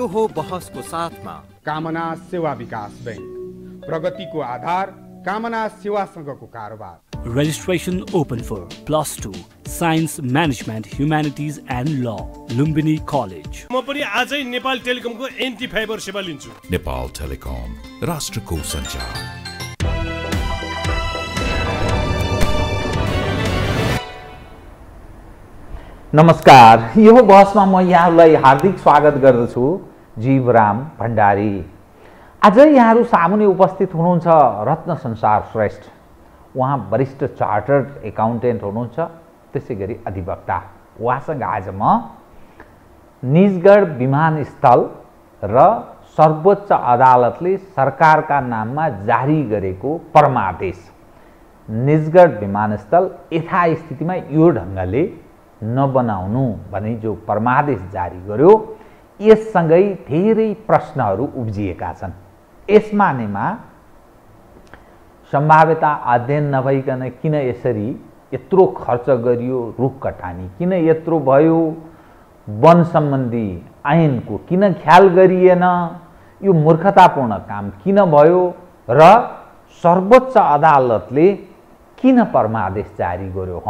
यो हो बहसको साथमा कामना सेवा विकास बैंक, प्रगतिको आधार कामना सेवासँगको कारोबार। Registration open for +2 Science Management Humanities and Law, Lumbini College. म पनि आजै नेपाल टेलिकमको एन्टी फाइबर सेवा लिन्छु। नेपाल टेलिकम, राष्ट्रको सञ्चार। नमस्कार, यो बहसमा म यहाँलाई हार्दिक स्वागत गर्दछु। जीवराम भण्डारी। आज यहाँहरू सामुने उपस्थित हुनुहुन्छ रत्न संसार श्रेष्ठ। उहाँ वरिष्ठ चार्टर्ड एकाउन्टेन्ट हुनुहुन्छ, त्यसै गरी अधिवक्ता। उहाँसँग आज म निजगढ विमानस्थल र सर्वोच्च अदालतले सरकारका नाममा जारी गरेको परमादेश, निजगढ विमानस्थल यथास्थितिमा यो ढङ्गले नबनाउनु भनी जो परमादेश जारी गर्यो, यससँगै धेरै प्रश्नहरू उब्जिएका छन्। यसमानेमा सम्भाव्यता अध्ययन नभइकन किन यसरी यत्रो खर्च गरियो, रुख कटानी किन यत्रो भयो, वन सम्बन्धी ऐनको किन ख्याल गरिएन, यो मूर्खतापूर्ण काम किन भयो र सर्वोच्च अदालतले किन परमादेश जारी गर्यो,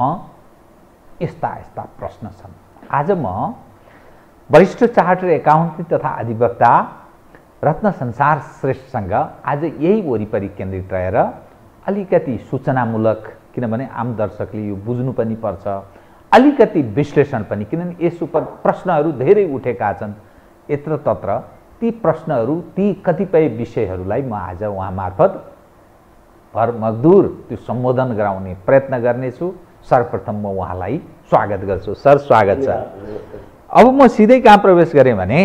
यस्ता यस्ता प्रश्न छन्। आज म वरिष्ठ चार्टर्ड एकाउन्टेन्ट तथा अधिवक्ता रत्न संसार श्रेष्ठसँग आज यही वरिपरि केन्द्रित रहेर अलिकति सूचनामूलक, किनभने आम दर्शकले यो बुझ्नु पनि पर्छ, अलिकति विश्लेषण पनि, किनभने यस उप प्रश्नहरू धेरै उठेका छन् यत्र तत्र। ती प्रश्नहरू, ती कतिपय विषयहरूलाई म आज उहाँ मार्फत भरमग्दुर त्यो सम्बोधन गराउने प्रयत्न गर्नेछु। सर्वप्रथम म उहाँलाई स्वागत गर्छु। सर, स्वागत छ। अब म सिधै कहाँ प्रवेश गरेँ भने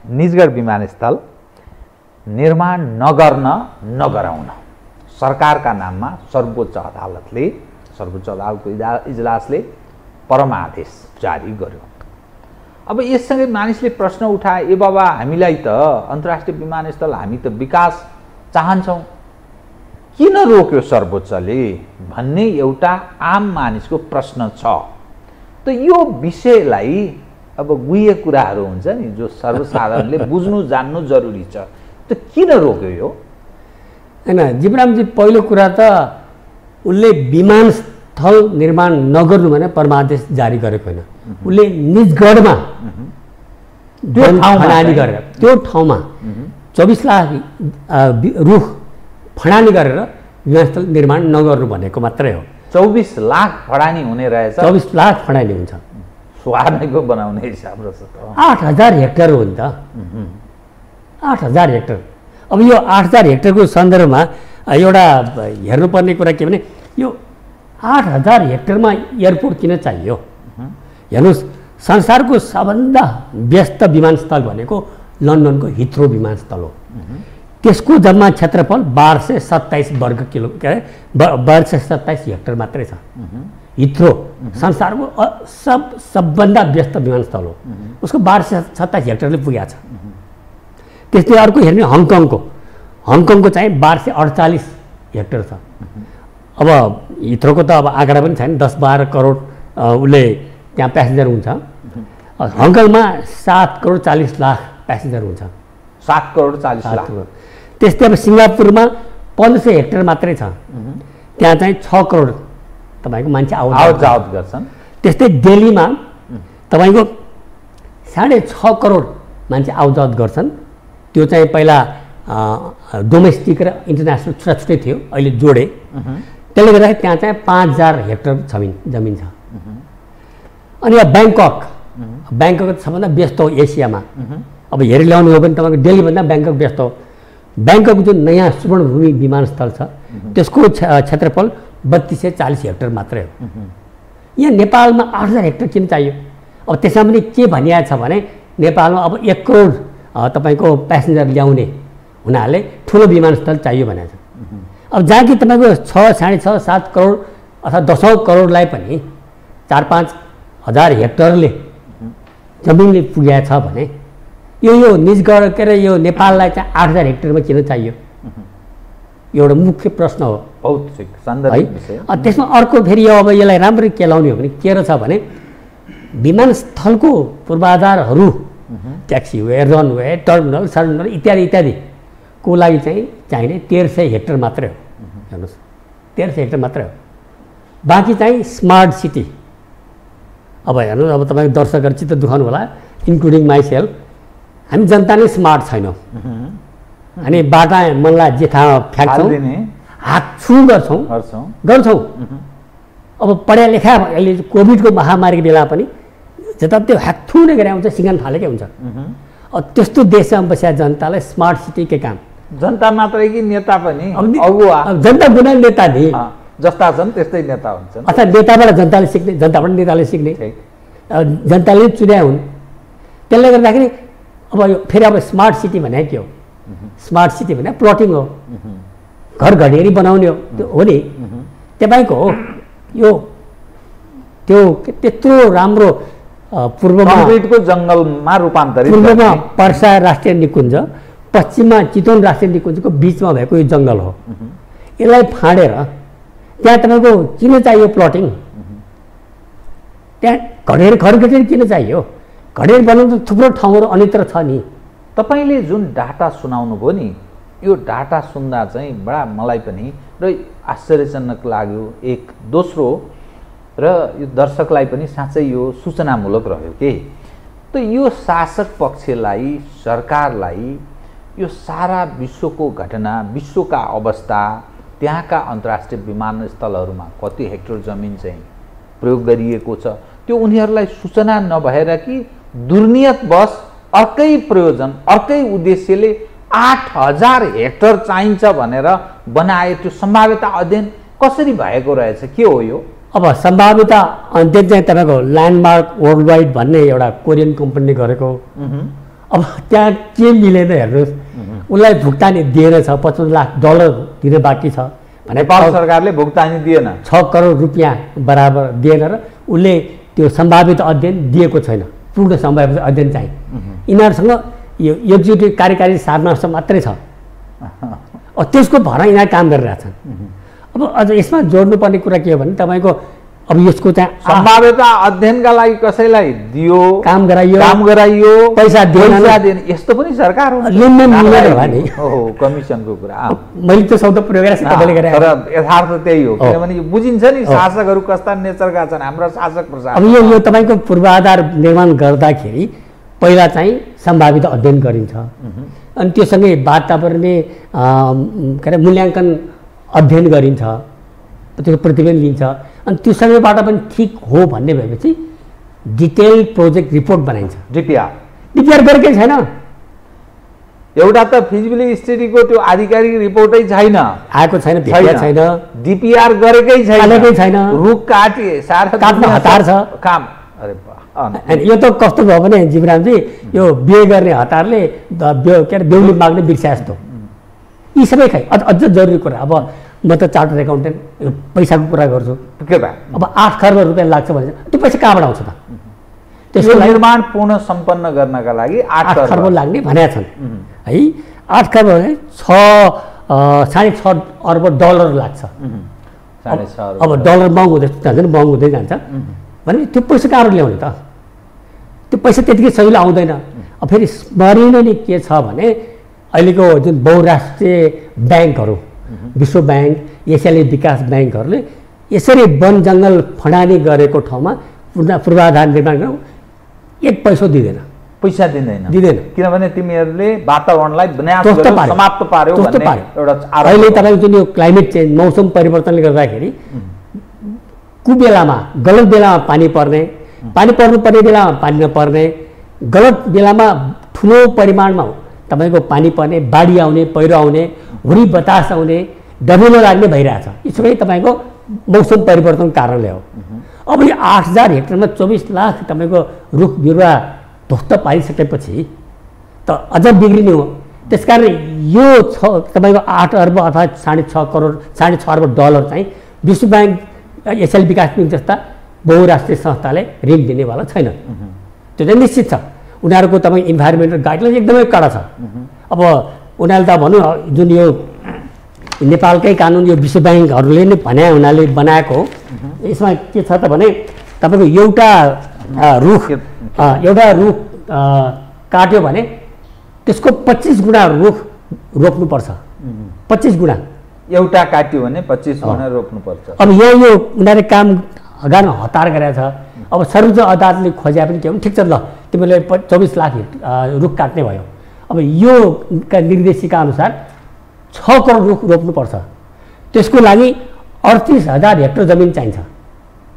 निजगढ विमानस्थल निर्माण नगर्न नगराउन सरकारका नाममा सर्वोच्च अदालतको इजलासले परमादेश जारी गर्यो। अब यससँगै मानिसले प्रश्न उठाए, ए बाबा, हामीलाई त अन्तर्राष्ट्रिय विमानस्थल, हामी त विकास चाहन्छौँ, किन रोक्यो सर्वोच्चले भन्ने एउटा आम मानिसको प्रश्न छ। त यो विषयलाई अब गुह्य कुराहरू हुन्छ नि, जो सर्वसाधारणले बुझ्नु जान्नु जरुरी छ। त किन रोक्यो यो? हैन जीवरामजी, पहिलो कुरा त उसले विमानस्थल निर्माण नगर्नु भने परमादेश जारी गरेको होइन। उसले निजगढमा फडानी गरेर त्यो ठाउँमा 24 लाख रुख फडानी गरेर विमानस्थल निर्माण नगर्नु भनेको मात्रै हो। 24 लाख फडानी हुने रहेछ। 24 लाख फडानी हुन्छ। स्वार्नेको बनाउने हिसाब रहेछ। 8000 हेक्टर हो नि त। 8000 हेक्टर। अब यो 8000 हेक्टरको सन्दर्भमा एउटा हेर्नुपर्ने कुरा के भने, यो 8000 हेक्टरमा एयरपोर्ट किन चाहियो? हेर्नुहोस्, संसारको सबभन्दा व्यस्त विमानस्थल भनेको लन्डनको हिथ्रो विमानस्थल हो। त्यसको जम्मा क्षेत्रफल 1227 वर्ग किलो, के अरे 1227 हेक्टर मात्रै छ। हिथ्रो संसारको सबभन्दा व्यस्त विमानस्थल हो, उसको 1227 हेक्टरले पुगेको छ। त्यस्तै अर्को हेर्ने हङकङको चाहिँ 1248 हेक्टर छ। अब हिथ्रोको त अब आँकडा पनि छैन, 10-12 करोड उसले त्यहाँ प्यासेन्जर हुन्छ। हङकङमा 7 करोड 40 लाख प्यासेन्जर हुन्छ। 7 करोड 40 लाख। त्यस्तै अब सिङ्गापुरमा 1500 हेक्टर मात्रै छ, त्यहाँ चाहिँ 6 करोड तपाईँको मान्छे आवत जावत गर्छन्। त्यस्तै दिल्लीमा तपाईँको 6.5 करोड मान्छे आवत गर्छन्। त्यो चाहिँ पहिला डोमेस्टिक र इन्टरनेसनल छुट्टै थियो, अहिले जोडे। त्यसले गर्दाखेरि त्यहाँ चाहिँ 5000 हेक्टर जमिन छ। अनि अब ब्याङ्कक सबभन्दा व्यस्त हो एसियामा। अब हेरी ल्याउनु हो भने तपाईँको दिल्लीभन्दा ब्याङ्कक व्यस्त हो। ब्याङ्ककको जुन नयाँ सुवर्णभूमि विमानस्थल छ, त्यसको क्षेत्रफल 3240 हेक्टर मात्रै हो। यहाँ नेपालमा 8000 हेक्टर किन चाहियो? अब त्यसमा पनि के भनिएको छ भने, नेपालमा अब 1 करोड तपाईँको प्यासेन्जर ल्याउने हुनाले ठुलो विमानस्थल चाहियो भनेको छ। अब जहाँ कि तपाईँको 6, 6.5, 7 करोड अथवा 10 करोडलाई पनि 4-5 हजार हेक्टरले जमिनले पुगेको छ भने यो निजगढ, के अरे यो नेपाललाई चाहिँ 8000 हेक्टरमा किन चाहियो? एउटा मुख्य प्रश्न हो। बहुत ठिक, सन्दर्भिक विषय। त्यसमा अर्को फेरि अब यसलाई राम्ररी केलाउने हो भने के रहेछ भने, विमानस्थलको पूर्वाधारहरू ट्याक्सीवे, रनवे, टर्मिनल इत्यादि इत्यादिको लागि चाहिँ चाहिने 1300 हेक्टर मात्रै हो। हेर्नुहोस् 1300 हेक्टर मात्रै हो। बाँकी चाहिँ स्मार्ट सिटी। अब हेर्नुहोस्, अब तपाईँको दर्शकहरू चित्त दुखाउनु होला, इन्क्लुडिङ माइ सेल्फ, हामी जनता नै स्मार्ट छैनौँ। अनि बाटा मनलाई जे थाहा फ्याँक्छौँ, हात छु गर्छौँ। अब पढा लेखा अहिले कोभिडको महामारीको बेला पनि जताततै हातथु नै गरे हुन्छ, सिँगान फालेकै हुन्छ। अब त्यस्तो देशमा बसेका जनतालाई स्मार्ट सिटीकै काम, जनता मात्रै कि नेता पनि अगुवा, जनता गुना नेता नि जस्ता छन् त्यस्तै नेता हुन्छन्। अर्थात् नेताबाट जनताले सिक्ने, जनताबाट नेताले सिक्ने, जनताले चुने हुन्। त्यसले गर्दाखेरि अब यो फेरि अब स्मार्ट सिटी भने के हो? स्मार्ट सिटी भने प्लटिङ हो, घर घडेरी बनाउने हो, त्यो हो नि। तपाईँको हो यो त्यो त्यत्रो राम्रो पूर्वमा कङ्क्रिटको जङ्गलमा रूपान्तरित, पूर्वमा पर्सा राष्ट्रिय निकुञ्ज, पश्चिममा चितवन राष्ट्रिय निकुञ्जको बिचमा भएको यो जङ्गल हो। यसलाई फाँडेर त्यहाँ तपाईँको किन चाहियो प्लटिङ? त्यहाँ घडेरी किन चाहियो? घडेरी बनाउनु थुप्रो ठाउँहरू अन्यत्र छ नि। तपाईँले जुन डाटा सुनाउनु भयो नि, यो डाटा सुन्दा चाहिँ बडा मलाई पनि र आश्चर्यजनक लाग्यो। एक दोस्रो र यो दर्शकलाई पनि साँच्चै यो सूचनामूलक रह्यो के। त यो शासक पक्षलाई, सरकारलाई यो सारा विश्वको घटना, विश्वका अवस्था, त्यहाँका अन्तर्राष्ट्रिय विमानस्थलहरूमा कति हेक्टर जमिन चाहिँ प्रयोग गरिएको छ, त्यो उनीहरूलाई सूचना नभएर कि दुर्नियतवश अर्कै प्रयोजन, अर्कै उद्देश्यले 8000 हेक्टर चाहिन्छ भनेर बनाए त्यो सम्भाव्यता अध्ययन कसरी भएको रहेछ? के हो यो? अब सम्भाव्यता अध्ययन चाहिँ तपाईँको ल्यान्डमार्क वर्ल्ड वाइड भन्ने एउटा कोरियन कम्पनीले गरेको। अब त्यहाँ के मिलेन हेर्नुहोस्, उसलाई भुक्तानी दिएर छ, $55 लाख दिन बाँकी छ भने नेपाल सरकारले भुक्तानी दिएन, 6 करोड रुपियाँ बराबर दिएन र उसले त्यो सम्भावित अध्ययन दिएको छैन। पूर्ण सम्भावित अध्ययन चाहिँ यिनीहरूसँग यो एक्जिक्युटिभ कार्यकारी साधन मात्रै छ। त्यसको भरमा यिनीहरू काम गरिरहेछन्। अब अझ यसमा जोड्नुपर्ने कुरा के हो भने तपाईँको अब यसको चाहिँ सम्भाव्यता अध्ययनका लागि कसैलाई दियो, काम गराइयो, पैसा दिएन, यस्तो पनि सरकार हो। लेनदेन मिलेर होला नि, कमिसनको कुरा। मैले त्यो शब्द प्रयोग गरेँ, तपाईँले गरे। तर यथार्थ त्यही हो, किनभने यो बुझिन्छ नि शासकहरू कस्ता नेचरका छन् हाम्रा शासक प्रशासक। अब यो तपाईँको पूर्वाधार निर्माण गर्दाखेरि पहिला चाहिँ सम्भावित अध्ययन गरिन्छ, अनि त्योसँगै वातावरणीय के अरे मूल्याङ्कन अध्ययन गरिन्छ, त्यसको प्रतिवेदन लिन्छ, अनि त्यो समयबाट पनि ठिक हो भन्ने भएपछि डिटेल प्रोजेक्ट रिपोर्ट बनाइन्छ। डिपिआर गरेकै छैन। एउटा त फिजिबिलिटी स्टडीको त्यो आधिकारिक रिपोर्टै छैन, आएको छैन, छैन। डिपिआर गरेकै छैन। रुख काट्न हतार छ काम। अरे अनि यो त कस्तो भयो भने जीवरामजी, यो बिहे गर्ने हतारले के अरे बेहुली माग्ने बिर्स्या जस्तो। यी सबै अझ जरुरी कुरा। अब म त चार्टर्ड एकाउन्टेन्ट, पैसाको कुरा गर्छु। अब 8 खर्ब रुपियाँ लाग्छ भने त्यो पैसा कहाँबाट आउँछ त? त्यसको निर्माण पूर्ण सम्पन्न गर्नका लागि 8 खर्ब लाग्ने भनेका छन् है। 8 खर्ब भने 6.5 अर्ब डलर लाग्छ। अब डलर महँगो हुँदै जान्छ भने त्यो पैसा कहाँबाट ल्याउने त? त्यो पैसा त्यतिकै सजिलो आउँदैन। अब फेरि स्मरणीय नै के छ भने अहिलेको जुन बहुराष्ट्रिय ब्याङ्कहरू, विश्व ब्याङ्क, एसियाली विकास ब्याङ्कहरूले यसरी वन जङ्गल फडानी गरेको ठाउँमा पूर्वाधार निर्माण गर्नु 1 पैसा दिँदैन, पैसा दिँदैन। किनभने तिमीहरूले वातावरणलाई समाप्त पार्यो भन्ने एउटा आरोप। अहिले तपाईँको जुन यो क्लाइमेट चेन्ज, मौसम परिवर्तनले गर्दाखेरि कुबेलामा गलत बेलामा पानी पर्नुपर्ने बेलामा पानी नपर्ने, गलत बेलामा ठुलो परिमाणमा तपाईँको पानी पर्ने, बाढी आउने, पहिरो आउने, हुरी बतास आउने, डढिलो लाग्ने भइरहेछ। यो सबै तपाईँको मौसम परिवर्तनको कारणले हो। अब यो 8000 हेक्टरमा 24 लाख तपाईँको रुख बिरुवा ध्वस्त पारिसकेपछि त अझ बिग्रिने हो। त्यसकारण यो तपाईँको 8 अर्ब अथवा 6.5 अर्ब डलर चाहिँ विश्व ब्याङ्क, एसियाली विकास ब्याङ्क जस्ता बहुराष्ट्रिय संस्थाले ऋण दिनेवाला छैन। त्यो चाहिँ निश्चित छ। उनीहरूको तपाईँ इन्भाइरोमेन्टल गाइडलाइन एकदमै कडा छ। अब उनीहरूले त भनौँ जुन यो नेपालकै कानुन यो विश्व ब्याङ्कहरूले नै भने हुनाले बनाएको हो। यसमा के छ त भने तपाईँको एउटा रुख काट्यो भने त्यसको 25 गुणा रुख रोप्नुपर्छ। 25 गुणा एउटा काट्यो भने 25 गुणा रोप्नुपर्छ। अब यो उनीहरूले काम गर्न हतार गरेको छ। अब सर्वोच्च अदालतले खोज्या पनि के हो, ठिक छ ल तिमीले 24 लाख रुख काट्ने भयो। अब यो निर्देशिका अनुसार 6 करोड रुख रोप्नुपर्छ। त्यसको लागि 38,000 हेक्टर जमिन चाहिन्छ।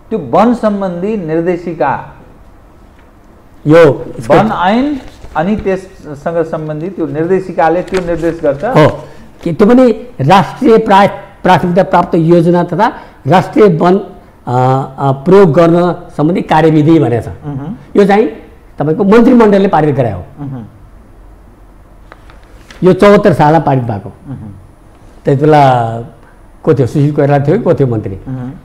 त्यो वन सम्बन्धी निर्देशिका, यो वन ऐन अनि त्यससँग सम्बन्धित त्यो निर्देशिकाले त्यो निर्देश गर्छ हो कि त्यो पनि राष्ट्रिय प्राथमिकता प्राप्त योजना तथा राष्ट्रिय वन प्रयोग गर्न सम्बन्धी कार्यविधि भनेको छ। यो चाहिँ तपाईँको मन्त्रीमण्डलले पारित गरे हो। यो 74 सालमा पारित भएको। त्यति बेला को थियो, सुशील कोइराला थियो, को थियो मन्त्री,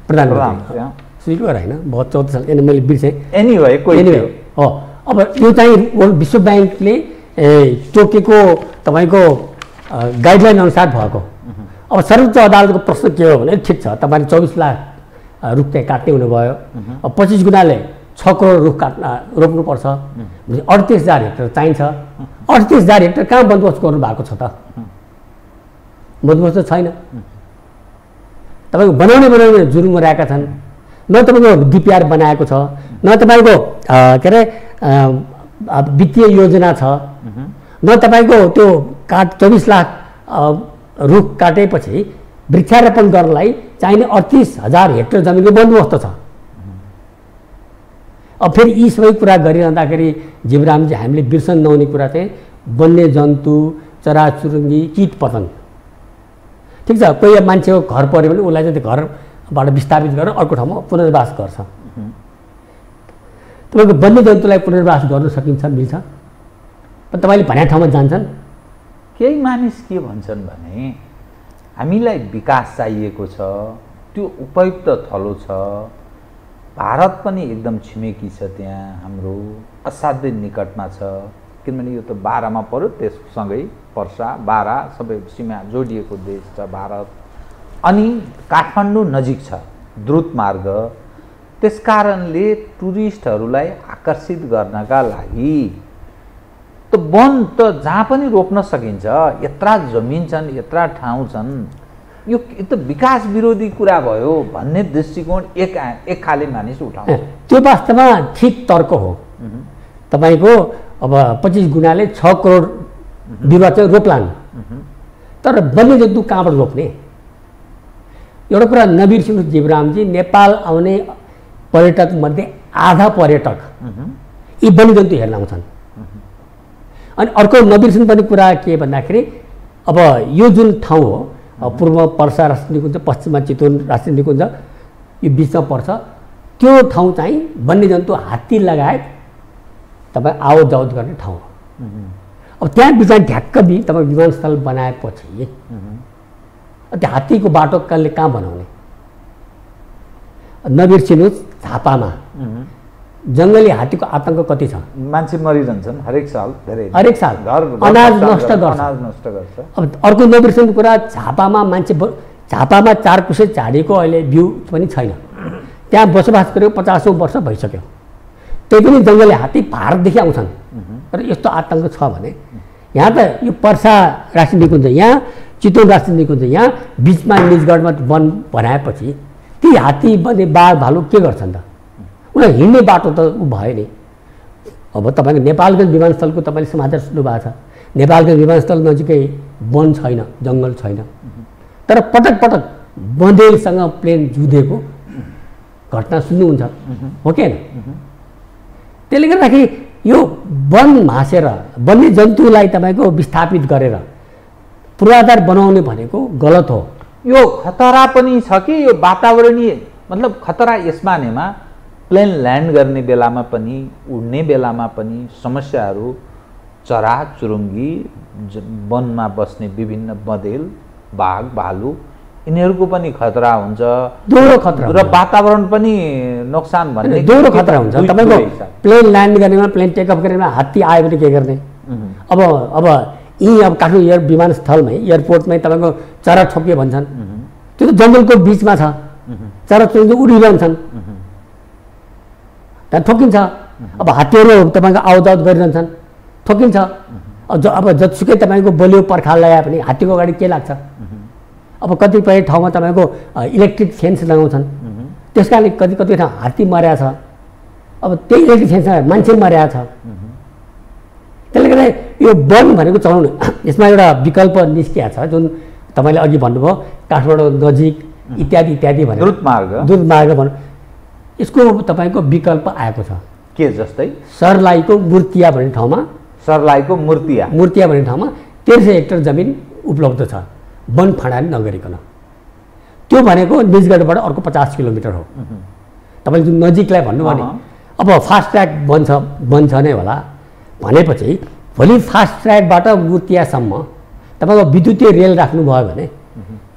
प्रधानमन्त्री सुशील कोइराला होइन, बहुत 74 साल, मैले बिर्सेँ। एनिवे हो। अब यो चाहिँ विश्व ब्याङ्कले तोकेको तपाईँको गाइडलाइन अनुसार भएको। अब सर्वोच्च अदालतको प्रश्न के हो भने ठिक छ तपाईँले 24 लाख रुख चाहिँ काट्ने हुनुभयो, अब 25 गुणाले 6 करोड रुख रोप्नुपर्छ, 38,000 हेक्टर चाहिन्छ। 38,000 हेक्टर कहाँ बन्दोबस्त गर्नु भएको छ त? बन्दोबस्त छैन। तपाईँको बनाउने जुरुम रहेका छन्, न तपाईँको डिपिआर बनाएको छ, न तपाईँको के अरे वित्तीय योजना छ, न तपाईँको त्यो 24 लाख रुख काटेपछि वृक्षारोपण गर्नलाई चाहिने 38,000 हेक्टर जमिनको बन्दोबस्त छ। अब फेरि यी सबै कुरा गरिरहँदाखेरि जीवरामजी हामीले बिर्सन नहुने कुरा चाहिँ वन्य जन्तु, चराचुरुङ्गी, कीट पतङ्ग। ठिक छ, कोही मान्छेको घर पऱ्यो भने उसलाई चाहिँ त्यो घरबाट विस्थापित गरेर अर्को ठाउँमा पुनर्वास गर्छ। तपाईँको वन्यजन्तुलाई पुनर्वास गर्न सकिन्छ, मिल्छ। तपाईँले भनेको ठाउँमा जान्छन्। केही मानिस के भन्छन् भने हामीलाई विकास चाहिएको छ, त्यो उपयुक्त थलो छ, भारत पनि एकदम छिमेकी छ, त्यहाँ हाम्रो असाध्यै निकटमा छ, किनभने यो त बारामा पर्यो, त्यससँगै पर्सा बारा सबै सीमा जोडिएको देश छ भारत, अनि काठमाडौँ नजिक छ, द्रुत मार्ग। त्यसकारणले टुरिस्टहरूलाई आकर्षित गर्नका लागि त वन त जहाँ पनि रोप्न सकिन्छ, यत्रा जमिन छन्, यत्रा ठाउँ छन्, यो त विकास विरोधी कुरा भयो भन्ने दृष्टिकोण एक खाले मानिस उठाउँछ। त्यो वास्तवमा ठिक तर्क हो। तपाईँको अब 25 गुणाले 6 करोड बिरुवा चाहिँ रोप्लान्, तर वन्यजन्तु कहाँबाट रोप्ने? एउटा कुरा नबिर्सिनुहोस् जीवरामजी, नेपाल आउने पर्यटक मध्ये आधा पर्यटक यी वन्यजन्तु हेर्न आउँछन्। अनि अर्को नबिर्सिनुपर्ने कुरा के भन्दाखेरि अब यो जुन ठाउँ हो, पूर्व पर्सा राष्ट्रिय निकुञ्ज, पश्चिममा चितवन राष्ट्रिय निकुञ्ज, यो बिचमा पर्छ, त्यो ठाउँ चाहिँ वन्यजन्तु हात्ती लगायत तपाईँ आवत जावत गर्ने ठाउँ हो। अब त्यहाँ बिचमा ढ्याक्क तपाईँ विमानस्थल बनाएपछि त्यो हात्तीको बाटो कहाँ बनाउने? नबिर्सिनुहोस्, झापामा जङ्गली हात्तीको आतङ्क कति छ? मान्छे मरिरहन्छन् हरेक साल, हरेक साल अनाज नष्ट गर्छ। अब अर्को नबिर्सिनु कुरा, झापामा 4 कुसे झाडीको अहिले भ्यू पनि छैन। त्यहाँ बसोबास गरेको 50औं वर्ष भइसक्यो। त्यही पनि जङ्गली हात्ती भारतदेखि आउँछन्। र यस्तो आतङ्क छ भने यहाँ त यो पर्सा राष्ट्रिय निकुञ्ज, यहाँ चितवन राष्ट्रिय निकुञ्ज, यहाँ बिचमा निजगढमा वन बनाएपछि ती हात्ती बने बाघ भालु के गर्छन् त? उनीहरू हिँड्ने बाटो त भयो नि। अब तपाईँको नेपालगञ्ज विमानस्थलको तपाईँले समाचार सुन्नुभएको छ, नेपालगञ्ज विमानस्थल नजिकै वन छैन, जङ्गल छैन, तर पटक पटक बँदेलसँग प्लेन जुधेको घटना सुन्नुहुन्छ, हो कि होइन? त्यसले गर्दाखेरि यो वन मासेर वन्यजन्तुलाई तपाईँको विस्थापित गरेर पूर्वाधार बनाउने भनेको गलत हो। यो खतरा पनि छ कि यो वातावरणीय मतलब खतरा यसमा नेमा प्लेन ल्यान्ड गर्ने बेलामा पनि, उड्ने बेलामा पनि समस्याहरू, चरा चुरुङ्गी, वनमा बस्ने विभिन्न बँदेल, बाघ भालु, यिनीहरूको पनि खतरा हुन्छ, दोहोरो खतरा, र वातावरण पनि नोक्सान भन्ने दोहोरो खतरा हुन्छ। तपाईँको प्लेन ल्यान्ड गर्नेमा, प्लेन टेकअप गर्नेमा हात्ती आयो भने के गर्ने? अब यहीँ अब काठमाडौँ विमानस्थलमै, एयरपोर्टमै तपाईँको चरा ठोकियो भन्छन्, त्यो त जङ्गलको बिचमा छ, चरा चुरुङ्गी उडिरहन्छन्, त्यहाँ ठोकिन्छ। अब हात्तीहरू तपाईँको आवजावत गरिरहन्छन्, ठोकिन्छ। अब जतिसुकै तपाईँको बलियो पर्खाल लगाए पनि हात्तीको अगाडि के लाग्छ। अब कतिपय ठाउँमा तपाईँको इलेक्ट्रिक फेन्स लगाउँछन्, त्यस कारणले कति ठाउँ हात्ती मर्या छ। अब त्यही इलेक्ट्रिक फेन्समा मान्छे मर्या छ। त्यसले गर्दा यो वन भनेको चलाउनु यसमा एउटा विकल्प निस्किया छ, जुन तपाईँले अघि भन्नुभयो काठमाडौँ नजिक इत्यादि इत्यादि भनेर द्रुत मार्ग भनौँ, यसको तपाईँको विकल्प आएको छ। के जस्तै सर्लाहीको मुर्तिया भन्ने ठाउँमा मुर्तिया भन्ने ठाउँमा 1300 हेक्टर जमिन उपलब्ध छ वन फडानी नगरिकन। त्यो भनेको निजगढबाट अर्को 50 किलोमिटर हो। तपाईँले जुन नजिकलाई भन्नुभयो नि, अब फास्ट ट्र्याक बन्छ नै होला भनेपछि भोलि फास्ट ट्र्याकबाट मुर्तियासम्म तपाईँको विद्युतीय रेल राख्नुभयो भने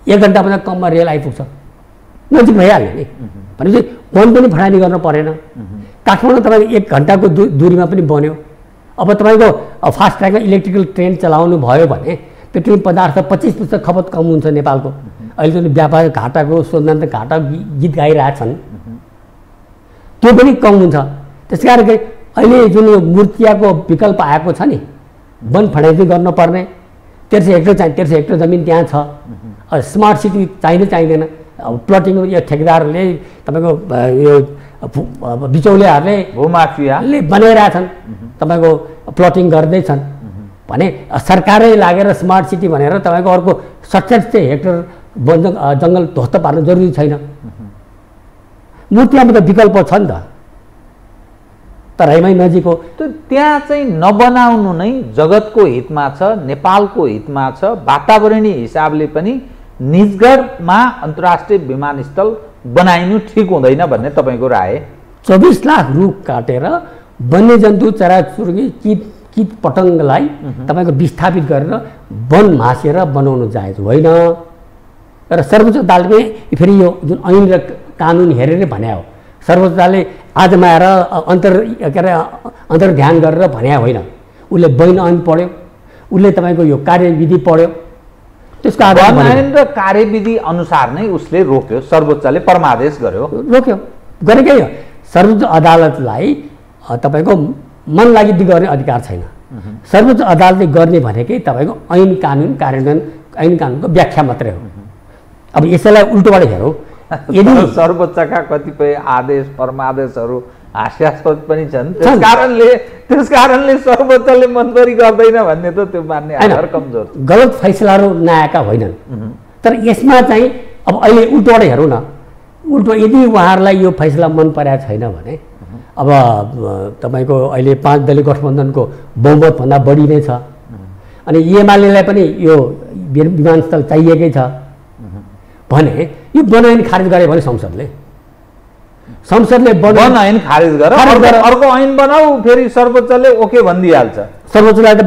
1 घन्टाभन्दा कममा रेल आइपुग्छ, नजिक भइहाल्यो नि। भनेपछि वन पनि फडानी गर्न परेन। काठमाडौँ तपाईँको 1 घन्टाको दूरीमा पनि बन्यो। अब तपाईँको फास्ट ट्र्याकमा इलेक्ट्रिकल ट्रेन चलाउनु भयो भने पेट्रोलियम पदार्थ 25% खपत कम हुन्छ नेपालको। अहिले जुन व्यापार घाटाको सोध्न घाटा गीत गाइरहेछन् त्यो पनि कम हुन्छ। त्यस कारण अहिले जुन यो मुर्तियाको विकल्प आएको छ नि, वन फडानी गर्नुपर्ने 1300 हेक्टर चाहिँ 1300 हेक्टर जमिन त्यहाँ छ। स्मार्ट सिटी चाहिँदैन। अब प्लटिङ यो ठेकेदारहरूले तपाईँको यो बिचौलियाहरूले भूमाफियाले बनाइरहेछन्, तपाईँको प्लटिङ गर्दैछन् भने सरकारै लागेर स्मार्ट सिटी भनेर तपाईँको अर्को 67 हेक्टर वन जङ्गल ध्वस्त पार्नु जरुरी छैन। मुर्तियामा त विकल्प छ नि त, तराईमै नजिक हो। त्यहाँ चाहिँ नबनाउनु नै जगतको हितमा छ, नेपालको हितमा छ। वातावरणीय हिसाबले पनि निजगढमा अन्तर्राष्ट्रिय विमानस्थल बनाइनु ठिक हुँदैन भन्ने तपाईँको राय? 24 लाख रुख काटेर वन्यजन्तु चराचुरुङ्गी कीट पतङ्गलाई तपाईँको विस्थापित गरेर वन मासेर बनाउनु जायज होइन। र सर्वोच्च अदालतले फेरि यो जुन ऐन र कानुन हेरेर भने हो। सर्वोच्च अदालतले आजमा आएर अन्तर्ध्यान गरेर भने होइन। उसले वैन ऐन पढ्यो, उसले तपाईँको यो कार्यविधि पढ्यो, त्यसको आधारमा ऐन र कार्यविधि अनुसार नै उसले रोक्यो। सर्वोच्चले परमादेश गरेकै हो। सर्वोच्च अदालतलाई तपाईँको मन लागि गर्ने अधिकार छैन। सर्वोच्च अदालतले गर्ने भनेकै तपाईँको ऐन कानुन कार्यान्वयन, ऐन कानुनको व्याख्या मात्रै हो। अब यसैलाई उल्टोबाट हेरौँ, यदि सर्वोच्चका कतिपय आदेश परमादेशहरू हास्यास्पद पनि छन्, त्यस कारणले सर्वोच्चले मनपरी गर्दैन भन्ने त त्यो मान्ने आधार कमजोर। गलत फैसलाहरू नआएका होइनन्, तर यसमा चाहिँ अब अहिले उल्टोबाट हेरौँ न। उल्टो यदि उहाँहरूलाई यो फैसला मन परेको छैन भने अब तपाईँको अहिले 5 दलीय गठबन्धनको बहुमतभन्दा बढी नै छ। अनि एमालेलाई पनि यो विमानस्थल चाहिएकै छ भने यो वन ऐन खारेज गरे भने संसदले वन ऐन खारेज गरेर अर्को ऐन बनाऊ, फेरि सर्वोच्चले ओके भनिदिइहाल्छ। सर्वोच्चलाई त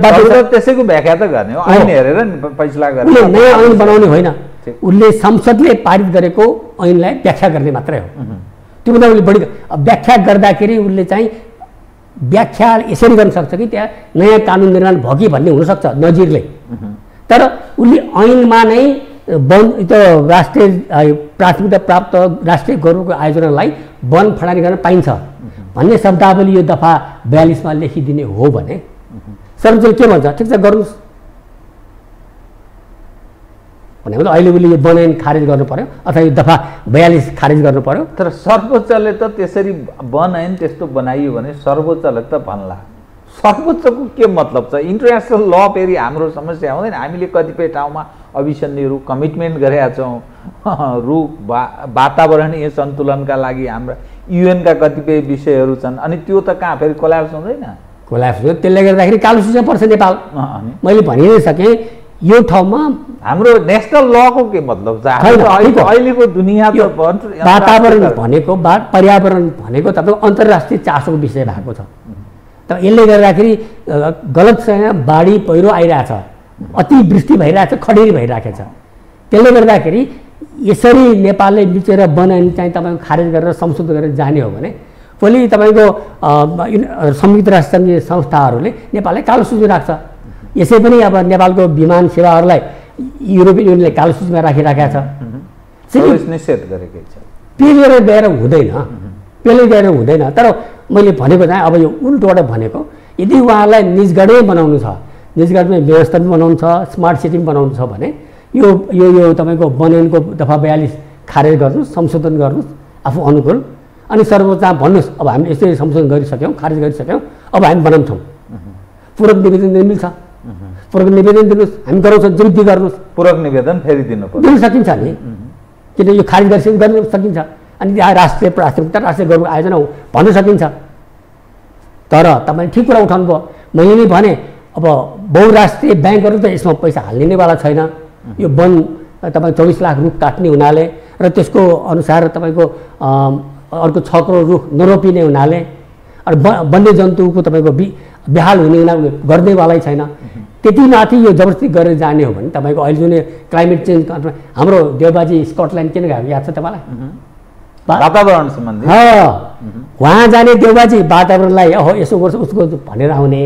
त्यसैको व्याख्या त गर्ने हो, ऐन हेरेर फैसला गर्ने। नयाँ ऐन बनाउने होइन, उसले संसदले पारित गरेको ऐनलाई व्याख्या गर्ने मात्रै हो। त्योभन्दा उसले बढी व्याख्या गर्दाखेरि उसले चाहिँ व्याख्या यसरी गर्न सक्छ कि त्यहाँ नयाँ कानुन निर्माण भयो कि भन्ने हुनसक्छ नजिरले। तर उसले ऐनमा नै वन त्यो राष्ट्रिय प्राथमिकता प्राप्त राष्ट्रिय गौरवको आयोजनालाई वन फडानी गर्न पाइन्छ भन्ने शब्दावली यो दफा 42 लेखिदिने हो भने सर्वोच्चले के भन्छ? ठिक छ, गर्नुहोस् भनेको त अहिले उसले यो वन ऐन खारेज गर्नु पर्यो अथवा यो दफा 42 खारेज गर्नु पर्यो। तर सर्वोच्चले त त्यसरी वन ऐन त्यस्तो बनाइयो भने सर्वोच्चले त भन्ला। सर्वोच्चको के मतलब छ? इन्टरनेसनल ल फेरि हाम्रो समस्या हुँदैन। हामीले कतिपय ठाउँमा अभिसन्धिहरू कमिटमेन्ट गरेका छौँ, रुख वातावरणीय सन्तुलनका लागि हाम्रा युएनका कतिपय विषयहरू छन्। अनि त्यो त कहाँ फेरि कोल्याप्स हुँदैन? कोल्याप्स हो। त्यसले गर्दाखेरि कालो सूचीमा पर्छ नेपाल। मैले भनि नै सकेँ यो ठाउँमा हाम्रो नेसनल लको के मतलब छ? अहिलेको दुनियाँ त वातावरण भनेको पर्यावरण भनेको तपाईँको अन्तर्राष्ट्रिय चासोको विषय भएको छ। त यसले गर्दाखेरि गलतसँग बाढी पहिरो आइरहेछ, अतिवृष्टि भइरहेछ, खडेरी भइरहेको छ। त्यसले गर्दाखेरि यसरी नेपालले बिचेर वन ऐन चाहिँ तपाईँको खारेज गरेर संशोधन गरेर जाने हो भने भोलि तपाईँको संयुक्त राष्ट्रसङ्घीय संस्थाहरूले नेपाललाई कालो सूची राख्छ। यसै पनि अब नेपालको विमान सेवाहरूलाई युरोपियन युनियनले कालो सूचीमा राखिराखेका छ। निषेध गरेकै छ। पेलेर गएर हुँदैन, पेलेर गएर हुँदैन। तर मैले भनेको चाहिँ अब यो उल्टोबाट भनेको यदि उहाँलाई निजगढै बनाउनु छ, निजगढमै व्यवस्था पनि बनाउनु छ, स्मार्ट सिटी पनि बनाउनु छ भने यो यो यो तपाईँको बनैनको दफा 42 खारेज गर्नुहोस्, संशोधन गर्नुहोस् आफू अनुकूल, अनि सर्वोच्चमा भन्नुहोस् अब हामीले यसरी संशोधन गरिसक्यौँ, खारेज गरिसक्यौँ, अब हामी बनाउँछौँ। पूरक निवेदन दिनु मिल्छ, पूरक निवेदन दिनुहोस्, हामी गराउँछौँ, जिम्मेदी गर्नुहोस्। पूरक निवेदन फेरि दिनुपर्छ, दिनु सकिन्छ नि, किन यो खारेज गरिसक्यो गर्न सकिन्छ। अनि राष्ट्रिय प्राथमिकता, राष्ट्रिय गौरव आयोजना हो भन्न सकिन्छ। तर तपाईँले ठिक कुरा उठाउनु भयो। मैले नै भने अब बहुराष्ट्रिय ब्याङ्कहरू त यसमा पैसा हालिनेवाला छैन। यो वन तपाईँ 24 लाख रुख काट्ने हुनाले र त्यसको अनुसार तपाईँको अर्को 6 करोड रुख नरोपिने हुनाले र वन्यजन्तुको तपाईँको बेहाल हुने हुनाले गर्नेवालै छैन। त्यति माथि यो जबरजस्ती गरेर जाने हो भने तपाईँको अहिले जुन क्लाइमेट चेन्ज हाम्रो देवबाजी स्कटल्यान्ड किन गएको याद छ तपाईँलाई? वातावरण सम्बन्धी वहाँ जाने देवबाजी वातावरणलाई अहो यसो गर्छ उसको भनेर आउने,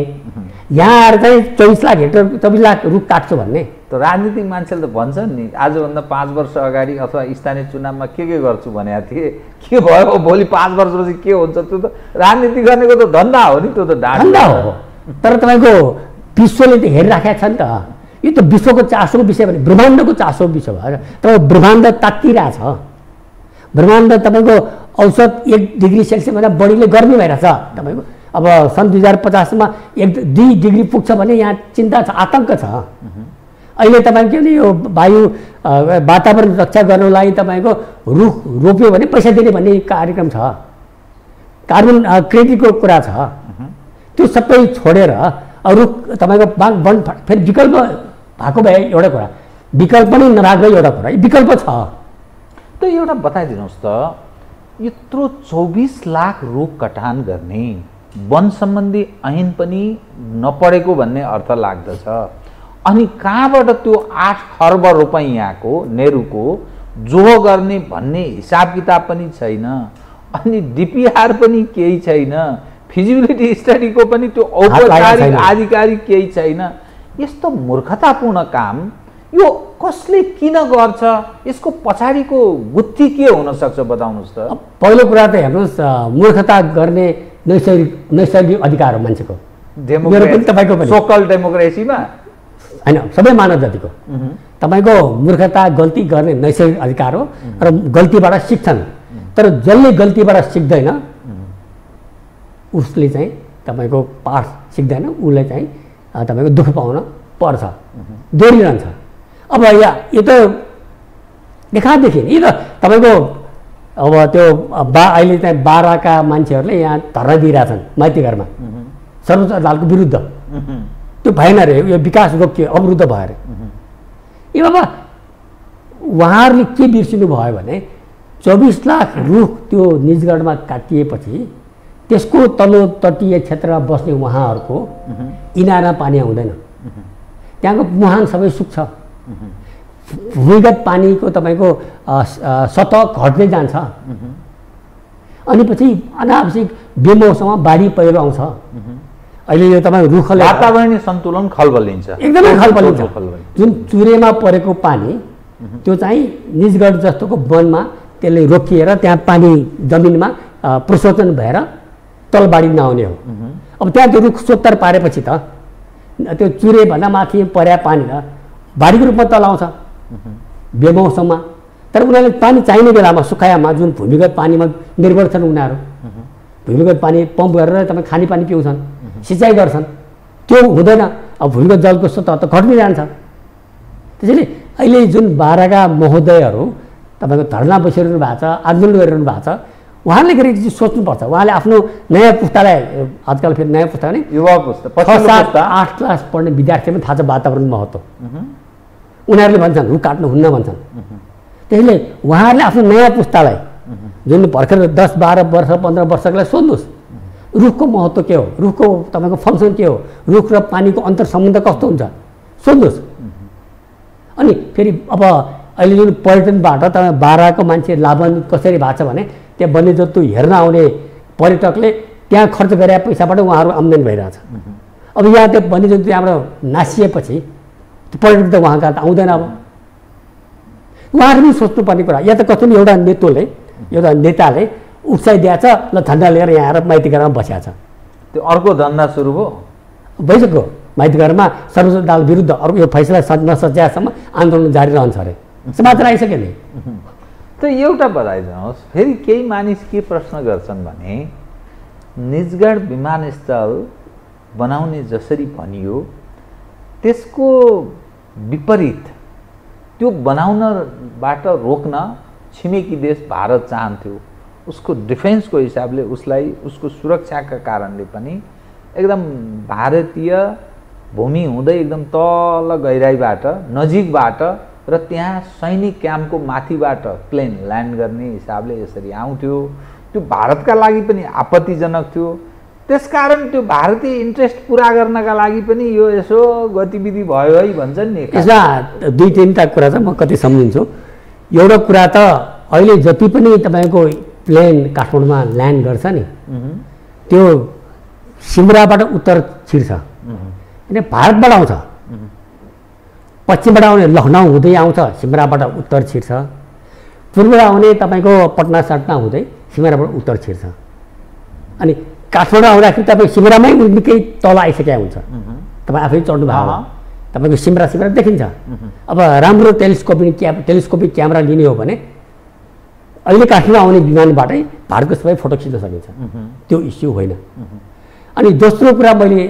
यहाँ आएर चाहिँ 24 लाख हेक्टर 24 लाख रुख काट्छु भन्ने। त राजनीतिक मान्छेले त भन्छन् नि आजभन्दा 5 वर्ष अगाडि अथवा स्थानीय चुनावमा के गर्छु भनेको थिएँ, के भयो भोलि 5 वर्षपछि के हुन्छ? त्यो त राजनीति गरेको त धन्दा हो नि, त्यो त धन्दा हो। तर तपाईँको विश्वले त हेरिराखेको छ नि त, यो त विश्वको चासोको विषय भने ब्रह्माण्डको चासोको विषय भयो। तपाईँ ब्रह्माण्ड तात्तिरहेछ, ब्रह्माण्ड तपाईँको औसत 1 डिग्री सेल्सियसभन्दा बढीले गर्मी भइरहेछ। तपाईँको अब सन् 2050मा 1-2 डिग्री पुग्छ भने यहाँ चिन्ता छ, आतङ्क छ। अहिले तपाईँको के भने यो वायु वातावरण रक्षा गर्नको लागि तपाईँको रुख रोप्यो भने पैसा दिने भन्ने कार्यक्रम छ, कार्बन क्रेडिटको कुरा छ। त्यो सबै छोडेर रुख तपाईँको बाग वन फेरि विकल्प भएको भए एउटा कुरा, विकल्प पनि नभएको एउटा कुरा, विकल्प छ। त एउटा बताइदिनुहोस् त, यत्रो 24 लाख रुख कटान गर्ने वन सम्बन्धी ऐन पनि नपढेको भन्ने अर्थ लाग्दछ। अनि कहाँबाट त्यो 8 खर्ब रुपैयाँको नेहरूको जोहो गर्ने भन्ने हिसाब किताब पनि छैन, अनि डिपिआर पनि केही छैन, फिजिबिलिटी स्टडीको पनि त्यो औपचारिक आधिकारिक केही छैन। यस्तो मूर्खतापूर्ण काम यो कसले किन गर्छ? यसको पछाडिको गुत्थी के हुन सक्छ बताउनुहोस् त। पहिलो कुरा त हेर्नुहोस्, मूर्खता गर्ने नैसर्गिक अधिकार हो मान्छेको, तपाईँको पनि सोकल डेमोक्रेसीमा होइन, सबै मानव जातिको। तपाईँको मूर्खता गल्ती गर्ने नैसर्गिक अधिकार हो र गल्तीबाट सिक्छन्। तर जसले गल्तीबाट सिक्दैन उसले चाहिँ तपाईँको पाठ सिक्दैन, उसले चाहिँ तपाईँको दुःख पाउन पर्छ, दोहोरिरहन्छ। अब यो त देखादेखि यो त तपाईँको अब त्यो अहिले चाहिँ बाराका मान्छेहरूले यहाँ धरना दिइरहेछन् माइतीघरमा सर्वोच्च अदालतको विरुद्ध। त्यो भएन अरे, यो विकास रोकियो, अवरुद्ध भयो अरे। ए बाबा, उहाँहरूले के बिर्सिनु भयो भने 24 लाख रुख त्यो निजगढमा काटिएपछि त्यसको तल्लो तटीय क्षेत्रमा बस्ने उहाँहरूको इनारमा पानी आउँदैन, त्यहाँको मुहान सबै सुक्छ, भूमिगत पानीको तपाईँको सतह घट्दै जान्छ। अनि पछि अनावश्यक बेमौसममा बाढी पहिरो आउँछ। अहिले यो तपाईँ रुखले वातावरणीय सन्तुलन खलबलिन्छ, एकदमै खलबलिन्छ। जुन चुरेमा परेको पानी त्यो चाहिँ निजगढ जस्तोको वनमा त्यसले रोकिएर त्यहाँ पानी जमिनमा प्रशोचन भएर तलबाडी नआउने हो। अब त्यहाँ त्यो रुख सोत्तर पारेपछि त त्यो चुरेभन्दा माथि पर्या पानी त बाढीको रूपमा तल आउँछ बेमौसममा। तर उनीहरूले पानी चाहिने बेलामा सुखायामा जुन भूमिगत पानीमा निर्भर छन् उनीहरू, भूमिगत पानी पम्प गरेर तपाईँ खानेपानी पिउँछन्, सिँचाइ गर्छन्, त्यो हुँदैन। अब भूमिगत जलको सतह त घट्दै जान्छ। त्यसैले अहिले जुन बाराका महोदयहरू तपाईँको धरना बसिरहनु भएको छ, आन्दोलन गरिरहनु भएको छ, उहाँले गरेको चिज सोच्नुपर्छ। उहाँले आफ्नो नयाँ पुस्तालाई, आजकल फेरि नयाँ पुस्ता नि युवा पुस्ता 6-7-8 क्लास पढ्ने विद्यार्थीमा थाहा छ वातावरण महत्त्व। उनीहरूले भन्छन् रुख काट्नु हुन्न भन्छन्। त्यसैले उहाँहरूले आफ्नो नयाँ पुस्तालाई जुन भर्खर 10-12 वर्ष 15 वर्षकोलाई सोध्नुहोस् रुखको महत्त्व के हो, रुखको तपाईँको फङ्सन के हो, रुख र पानीको अन्तर सम्बन्ध कस्तो हुन्छ सोध्नुहोस्। अनि फेरि अब अहिले जुन पर्यटनबाट तपाईँ बाराको मान्छे लाभान्वित कसरी भएको छ भने त्यहाँ वन्यजन्तु हेर्न आउने पर्यटकले त्यहाँ खर्च गरे पैसाबाट उहाँहरू आम्दानी भइरहेछ। अब यहाँ त्यो वन्यजन्तु त्यहाँबाट नासिएपछि त्यो पर्यटक त उहाँका त आउँदैन। अब उहाँहरू पनि सोच्नुपर्ने कुरा, या त कस्तो एउटा नेताले उत्साह दिएछ ल झन्डा लिएर यहाँ आएर माइती घरमा बसिया छ, त्यो अर्को धन्दा सुरु भयो। भइसक्यो माइती घरमा सर्वोच्च अदालत विरुद्ध अर्को यो फैसला नसच्यासम्म आन्दोलन जारी रहन्छ अरे समाचार आइसक्यो नि। त एउटा बताइदिनुहोस्, फेरि केही मानिस के प्रश्न गर्छन् भने निजगढ विमानस्थल बनाउने जसरी भनियो त्यसको विपरीत त्यो बनाउनबाट रोक्न छिमेकी देश भारत चाहन्थ्यो। उसको डिफेन्सको हिसाबले उसलाई उसको सुरक्षाका कारणले पनि एकदम भारतीय भूमि हुँदै एकदम तल गहिराईबाट नजिकबाट र त्यहाँ सैनिक क्याम्पको माथिबाट प्लेन ल्यान्ड गर्ने हिसाबले यसरी आउँथ्यो। त्यो भारतका लागि पनि आपत्तिजनक थियो। त्यसकारण त्यो भारतीय इन्ट्रेस्ट पुरा गर्नका लागि पनि यो यसो गतिविधि भयो है भन्छन् नि। यसमा दुई तिनवटा कुरा छ, म कति सम्झिन्छु। एउटा कुरा त अहिले जति पनि तपाईँको प्लेन काठमाडौँमा ल्यान्ड गर्छ नि त्यो सिमराबाट उत्तर छिर्छ, अनि भारतबाट आउँछ। पश्चिमबाट आउने लखनऊ हुँदै आउँछ, सिमराबाट उत्तर छिर्छ। पूर्वबाट आउने तपाईँको पटना सटना हुँदै सिमराबाट उत्तर छिर्छ। अनि काठमाडौँ आउँदाखेरि तपाईँ सिमरामै निकै तल आइसकेका हुन्छ। तपाईँ आफै चढ्नु भएको तपाईँको सिमरा देखिन्छ। अब राम्रो टेलिस्कोपिक क्यामेरा लिने हो भने अहिले काठमाडौँ आउने विमानबाटै भारतको सबै फोटो खिच्न सकिन्छ, त्यो इस्यु होइन। अनि दोस्रो कुरा मैले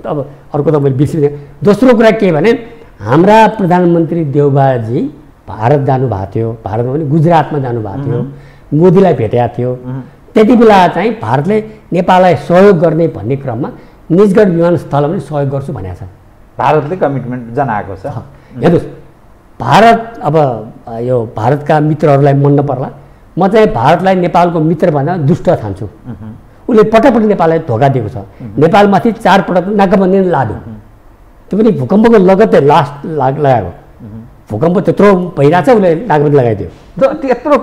अब अर्को त मैले बिर्सिदिएँ। दोस्रो कुरा के भने हाम्रा प्रधानमन्त्री देउबाजी भारत जानुभएको थियो, भारतमा पनि गुजरातमा जानुभएको थियो, मोदीलाई भेटेका थियो। त्यति बेला चाहिँ भारतले नेपाललाई सहयोग गर्ने भन्ने क्रममा निजगढ विमानस्थलमा पनि सहयोग गर्छु भनेको छ। भारतले कमिटमेन्ट जनाएको छ। हेर्नुहोस्, भारत अब यो भारतका मित्रहरूलाई मन नपर्ला, म चाहिँ भारतलाई नेपालको मित्र भनेर दुष्ट ठान्छु। उसले पटक नेपाललाई धोका दिएको छ। नेपालमाथि 4 पटक नाकाबन्दी लाग्यो, त्यो पनि भूकम्पको लगत्तै लगाएको। भूकम्प त्यत्रो भइरहेछ, उसले नाकाबन्दी लगाइदियो। त्यत्रो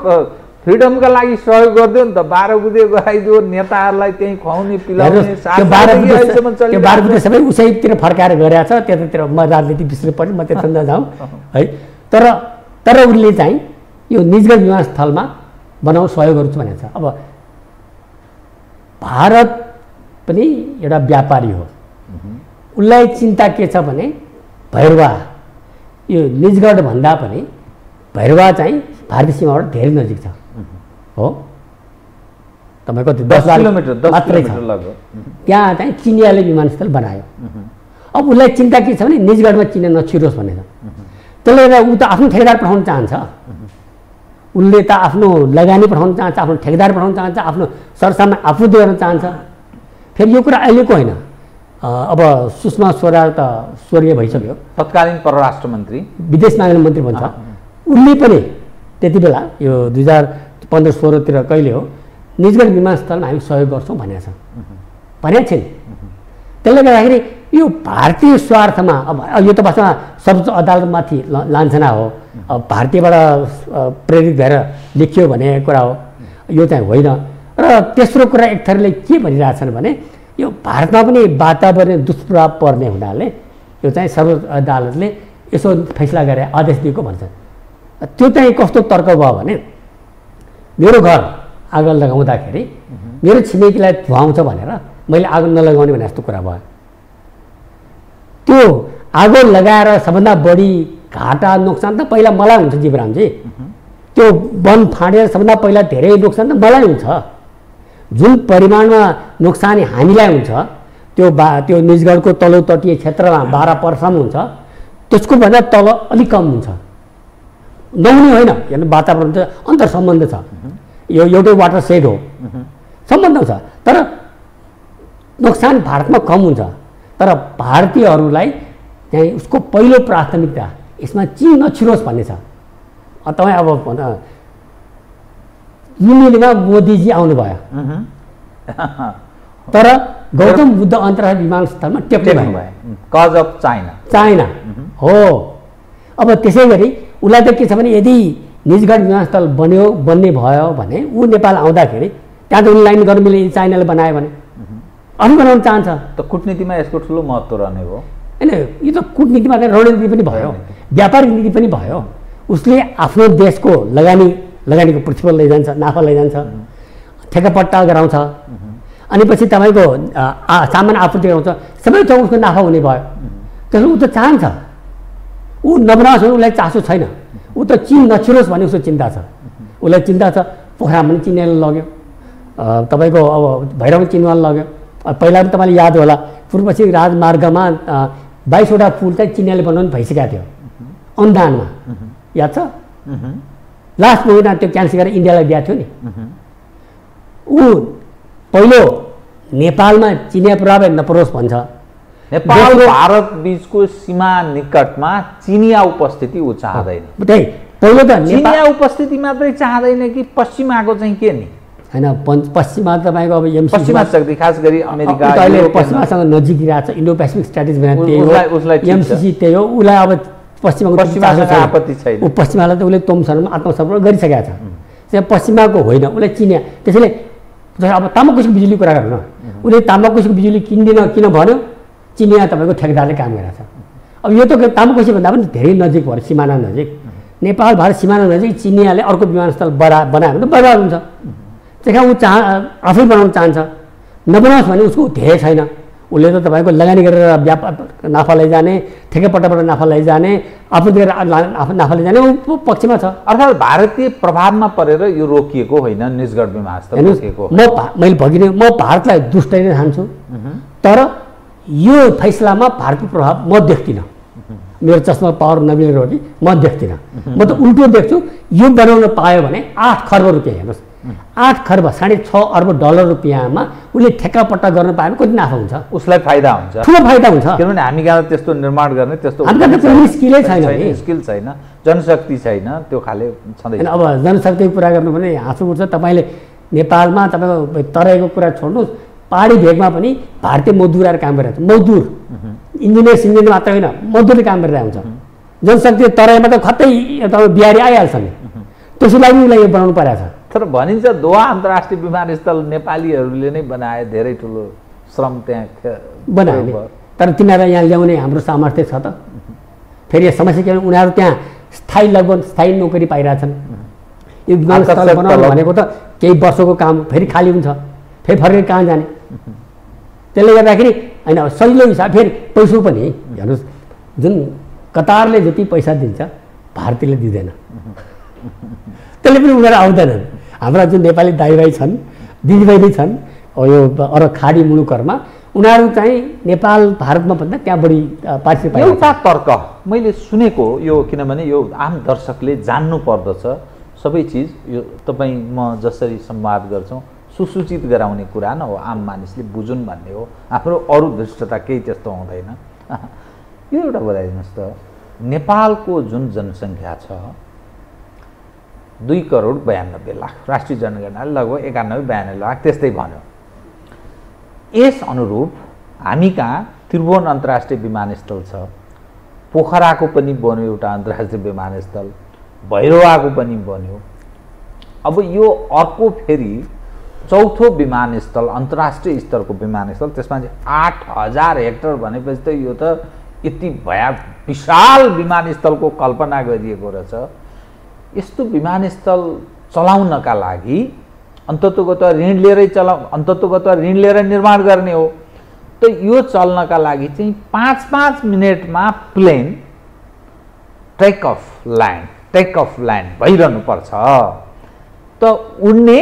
फ्रिडमका लागि सहयोग गरिदियो नि त, 12 बुधे गराइदियो नेताहरूलाई, त्यहीँ खुवाउने पिलाउने। त्यो 12 बुधे सबै उसैतिर फर्काएर गरेको छ। त्यतातिर म राजनीति विषय पनि म त्यता नजाउँ है। तर उसले चाहिँ यो निजगढ विमानस्थलमा बनाउन सहयोग गर्छु भनेको छ। अब भारत पनि एउटा व्यापारी हो, उसलाई चिन्ता के छ भने भैरवा, यो निजगढ भन्दा पनि भैरवा चाहिँ भारतीय सीमाबाट धेरै नजिक छ हो। तपाईँको 10 किलोमिटर मात्रै छ। त्यहाँ चाहिँ चिनियाले विमानस्थल बनायो। अब उसलाई चिन्ता के छ भने निजगढमा चिन नछिरोस् भनेर। त्यसले गर्दा ऊ त आफ्नो ठेकेदार पठाउन चाहन्छ, उसले त आफ्नो लगानी पठाउन चाहन्छ, आफ्नो ठेकेदार पठाउन चाहन्छ, आफ्नो सरसामान आफू दिएर चाहन्छ। फेरि यो कुरा अहिलेको होइन, अब सुषमा स्वराज त स्वर्गीय भइसक्यो, तत्कालीन परराष्ट्र मन्त्री, विदेश मामिला मन्त्री भन्छ। उसले पनि त्यति बेला यो 2015-16 कहिले हो निजगढ विमानस्थलमा हामी सहयोग गर्छौँ भनेको छ, भनेको छैन। त्यसले गर्दाखेरि यो भारतीय स्वार्थमा अब यो त वास्तवमा सर्वोच्च अदालतमाथि लान्छना हो, अब भारतीयबाट प्रेरित भएर लेखियो भन्ने कुरा हो, यो चाहिँ होइन। र तेस्रो कुरा एक थरीले के भनिरहेछन् भने यो भारतमा पनि वातावरण दुष्प्रभाव पर्ने हुनाले यो चाहिँ सर्वोच्च अदालतले यसो फैसला गरे आदेश दिएको भन्छ। त्यो चाहिँ कस्तो तर्क भयो भने मेरो घर आगो लगाउँदाखेरि मेरो छिमेकीलाई धुवाउँछ भनेर मैले आगो नलगाउने भने जस्तो कुरा भयो। त्यो आगो लगाएर सबभन्दा बढी घाटा नोक्सान त पहिला मलाई हुन्छ जीवरामजी। त्यो वन फाँडेर सबभन्दा पहिला धेरै नोक्सान त मलाई हुन्छ। जुन परिमाणमा नोक्सानी हामीलाई हुन्छ त्यो निजगढको तल्लो तटीय क्षेत्रमा 12% हुन्छ, त्यसको भन्दा तल अलिक कम हुन्छ। नहुने होइन, हेर्नु वातावरण त अन्तर सम्बन्ध छ, यो एउटै वाटर सेड हो, सम्बन्ध छ। तर नोक्सान भारतमा कम हुन्छ। तर भारतीयहरूलाई चाहिँ उसको पहिलो प्राथमिकता यसमा चिन नछिरोस् भन्ने छ। तपाईँ अब युनियनमा मोदीजी आउनुभयो, तर गौतम बुद्ध अन्तर्राष्ट्रिय विमानस्थलमा टेक्ने भयो, कज अफ चाइना हो। अब त्यसै गरी उसलाई त के छ भने यदि निजगढ विमानस्थल बन्ने भयो भने ऊ नेपाल आउँदाखेरि त्यहाँ त उसले लाइन गर्नु मिले, चाइनाले बनायो भने अरू बनाउन चाहन्छ। त कुटनीतिमा यसको ठुलो महत्त्व रहने हो होइन। यो त कुटनीतिमा रणनीति पनि भयो, व्यापारिक नीति पनि भयो। उसले आफ्नो देशको लगानीको प्रतिफल लैजान्छ, नाफा लैजान्छ, ठेकापट्टा गराउँछ। अनि पछि तपाईँको सामान आपूर्ति आउँछ सबै ठाउँ उसको नाफा हुने भयो। त्यसले ऊ त चाहन्छ, ऊ नबनाओस् भने उसलाई चासो छैन, ऊ त चिन नछिरोस् भन्ने उसको चिन्ता छ। उसलाई चिन्ता छ पोखरामा पनि चिनियाले लग्यो, तपाईँको अब भैरव चिनियाले लग्यो। पहिला पनि तपाईँले याद होला पूर्वपछि राजमार्गमा 22वटा पुल चाहिँ चिनियाले बनाउनु भइसकेको थियो अनुदानमा, याद छ? लास्ट महिना त्यो क्यान्सल गरेर इन्डियालाई दिएको थियो नि। ऊ पहिलो नेपालमा चिनिया प्रभाव नपरोस् भन्छ। नेपाल भारत बीचको सीमा निकटमा चिनिया उपस्थिति ऊ चाहँदैन। त्यही पहिलो त चिनिया उपस्थिति मात्रै चाहँदैन कि पश्चिमाको चाहिँ के नि? होइन, पश्चिमा तपाईँको अब पश्चिमा शक्ति खास गरी अमेरिका अहिले पश्चिमासँग नजिक रहेछ, इन्डो पेसिफिक स्ट्राटेजी भनेर त्यही हो, एमसिसी त्यही हो। उसलाई अब पश्चिमासँग आपत्ति छैन। ऊ पश्चिमालाई त उसले तोमसरमा आत्मसमर्पण गरिसकेको छ, चाहिँ पश्चिमाको होइन, उसलाई चिनिया। त्यसैले अब तामाकोसीको बिजुली कुरा गर्नु न, उसले तामाकोसीको बिजुली किन्दिनँ किन भन्यो? चिनिया तपाईँको ठेकेदारले काम गरेको छ। अब यो त तामाकोसी भन्दा पनि धेरै नजिक भयो, सिमाना नजिक, नेपाल भारत सिमाना नजिक चिनियाले अर्को विमानस्थल बनायो भने त बर्बाद हुन्छ। त्यही ऊ आफै बनाउन चाहन्छ, नबनाओस् भने उसको ध्येय छैन। उसले त तपाईँको लगानी गरेर व्यापार नाफा लैजाने, ठेकेपट्टाबाट नाफा लैजाने, आपूर्ति गरेर नाफा लैजाने ऊ पक्षमा छ। अर्थात् भारतीय प्रभावमा परेर यो रोकिएको होइन, निजगढ विमानस्थल रोकिएको। मैले भगिने म भारतलाई दुष्ट नै ठान्छु, तर यो फैसलामा भारतको प्रभाव म देख्दिनँ। मेरो चस्मा पावर नमिलेर हो कि म देख्दिनँ। म त उल्टो देख्छु, यो बनाउन पायो भने 8 खर्ब रुपियाँ, हेर्नुहोस् 8 खर्ब $6.5 उसले ठेक्कापट्टा गर्न पायो भने कति नाफा हुन्छ? उसलाई फाइदा हुन्छ, ठुलो फाइदा हुन्छ। किनभने हामी कहाँ त्यस्तो निर्माण गर्ने त्यस्तो स्किलै छैन, स्किल छैन, जनशक्ति छैन, त्यो खाले छँदैन। अब जनशक्तिको कुरा गर्नु भने हाँसो उठ्छ। तपाईँले नेपालमा तपाईँको तराईको कुरा छोड्नुहोस्, पहाडी भेगमा पनि भारतीय मजदुरहरू काम गरिरहेको छ। मजदुर इन्जिनियर सिन्जिनियर मात्र होइन, मजदुरले काम गरिरहेको हुन्छ। जनशक्ति तराईमा त खत्तै तपाईँ बिहारी आइहाल्छ नि, त्यसको लागि उसलाई यो बनाउनु परेको छ। तर भनिन्छ दोहा अन्तर्राष्ट्रिय विमानस्थल नेपालीहरूले नै बनाए, धेरै ठुलो श्रम त्यहाँ बनाए, तर तिनीहरूलाई यहाँ ल्याउने हाम्रो सामर्थ्य छ त? फेरि यो समस्या के भने उनीहरू त्यहाँ लगभग स्थायी नोकरी पाइरहेछन्। यो विमानस्थल बनाउनु भनेको त केही वर्षको काम, फेरि खाली हुन्छ, फेरि फर्केर कहाँ जाने? त्यसले गर्दाखेरि होइन, सजिलो हिसाब फेरि पैसा पनि हेर्नुहोस्, जुन कतारले जति पैसा दिन्छ भारतीयले दिँदैन, त्यसले पनि उनीहरू आउँदैनन्। हाम्रा जुन नेपाली दाइभाइ छन्, दिदीबहिनी छन् यो अरू खाडी मुलुकहरूमा, उनीहरू चाहिँ नेपाल भारतमा भन्दा त्यहाँ बढी पार्टिसिपेट। एउटा तर्क मैले सुनेको यो, किनभने यो आम दर्शकले जान्नु पर्दछ सबै चिज। यो तपाईँ म जसरी संवाद गर्छौँ सुसूचित गराउने कुरा न हो, आम मानिसले बुझुन् भन्ने हो। हाम्रो अरू दृष्टता केही त्यस्तो हुँदैन। यो एउटा बताइदिनुहोस् त, नेपालको जुन जनसङ्ख्या छ 2,92,00,000, राष्ट्रिय जनगणनाले लगभग 91-92 लाख त्यस्तै भन्यो। यस अनुरूप हामी कहाँ त्रिभुवन अन्तर्राष्ट्रिय विमानस्थल छ, पोखराको पनि बन्यो एउटा अन्तर्राष्ट्रिय विमानस्थल, भैरवाको पनि बन्यो। अब यो अर्को फेरि चौथो विमानस्थल, अन्तर्राष्ट्रिय स्तरको विमानस्थल, त्यसमा चाहिँ 8,000 हेक्टर भनेपछि त यो त यति विशाल विमानस्थलको कल्पना गरिएको रहेछ। यस्तो विमानस्थल चलाउनका लागि अन्ततोगत ऋण लिएर निर्माण गर्ने हो। त यो चल्नका लागि चाहिँ 5-5 मिनटमा प्लेन टेक अफ ल्यान्ड भइरहनु पर्छ, त उड्ने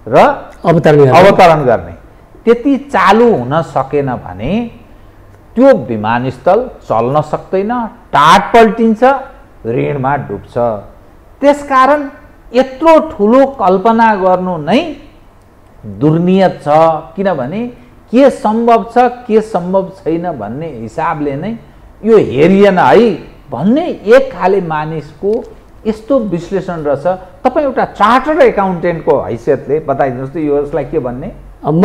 र अवतरण गर्ने। त्यति चालु हुन सकेन भने त्यो विमानस्थल चल्न सक्दैन, टाट पल्टिन्छ, ऋणमा डुब्छ। त्यसकारण यत्रो ठुलो कल्पना गर्नु नै दुर्नियत छ, किनभने के सम्भव छ के सम्भव छैन भन्ने हिसाबले नै यो हेरिएन है भन्ने एक खाले मानिसको यस्तो विश्लेषण रहेछ। तपाईँ एउटा चार्टर्ड एकाउन्टेन्टको हैसियतले बताइदिनुहोस् त यो यसलाई के भन्ने? म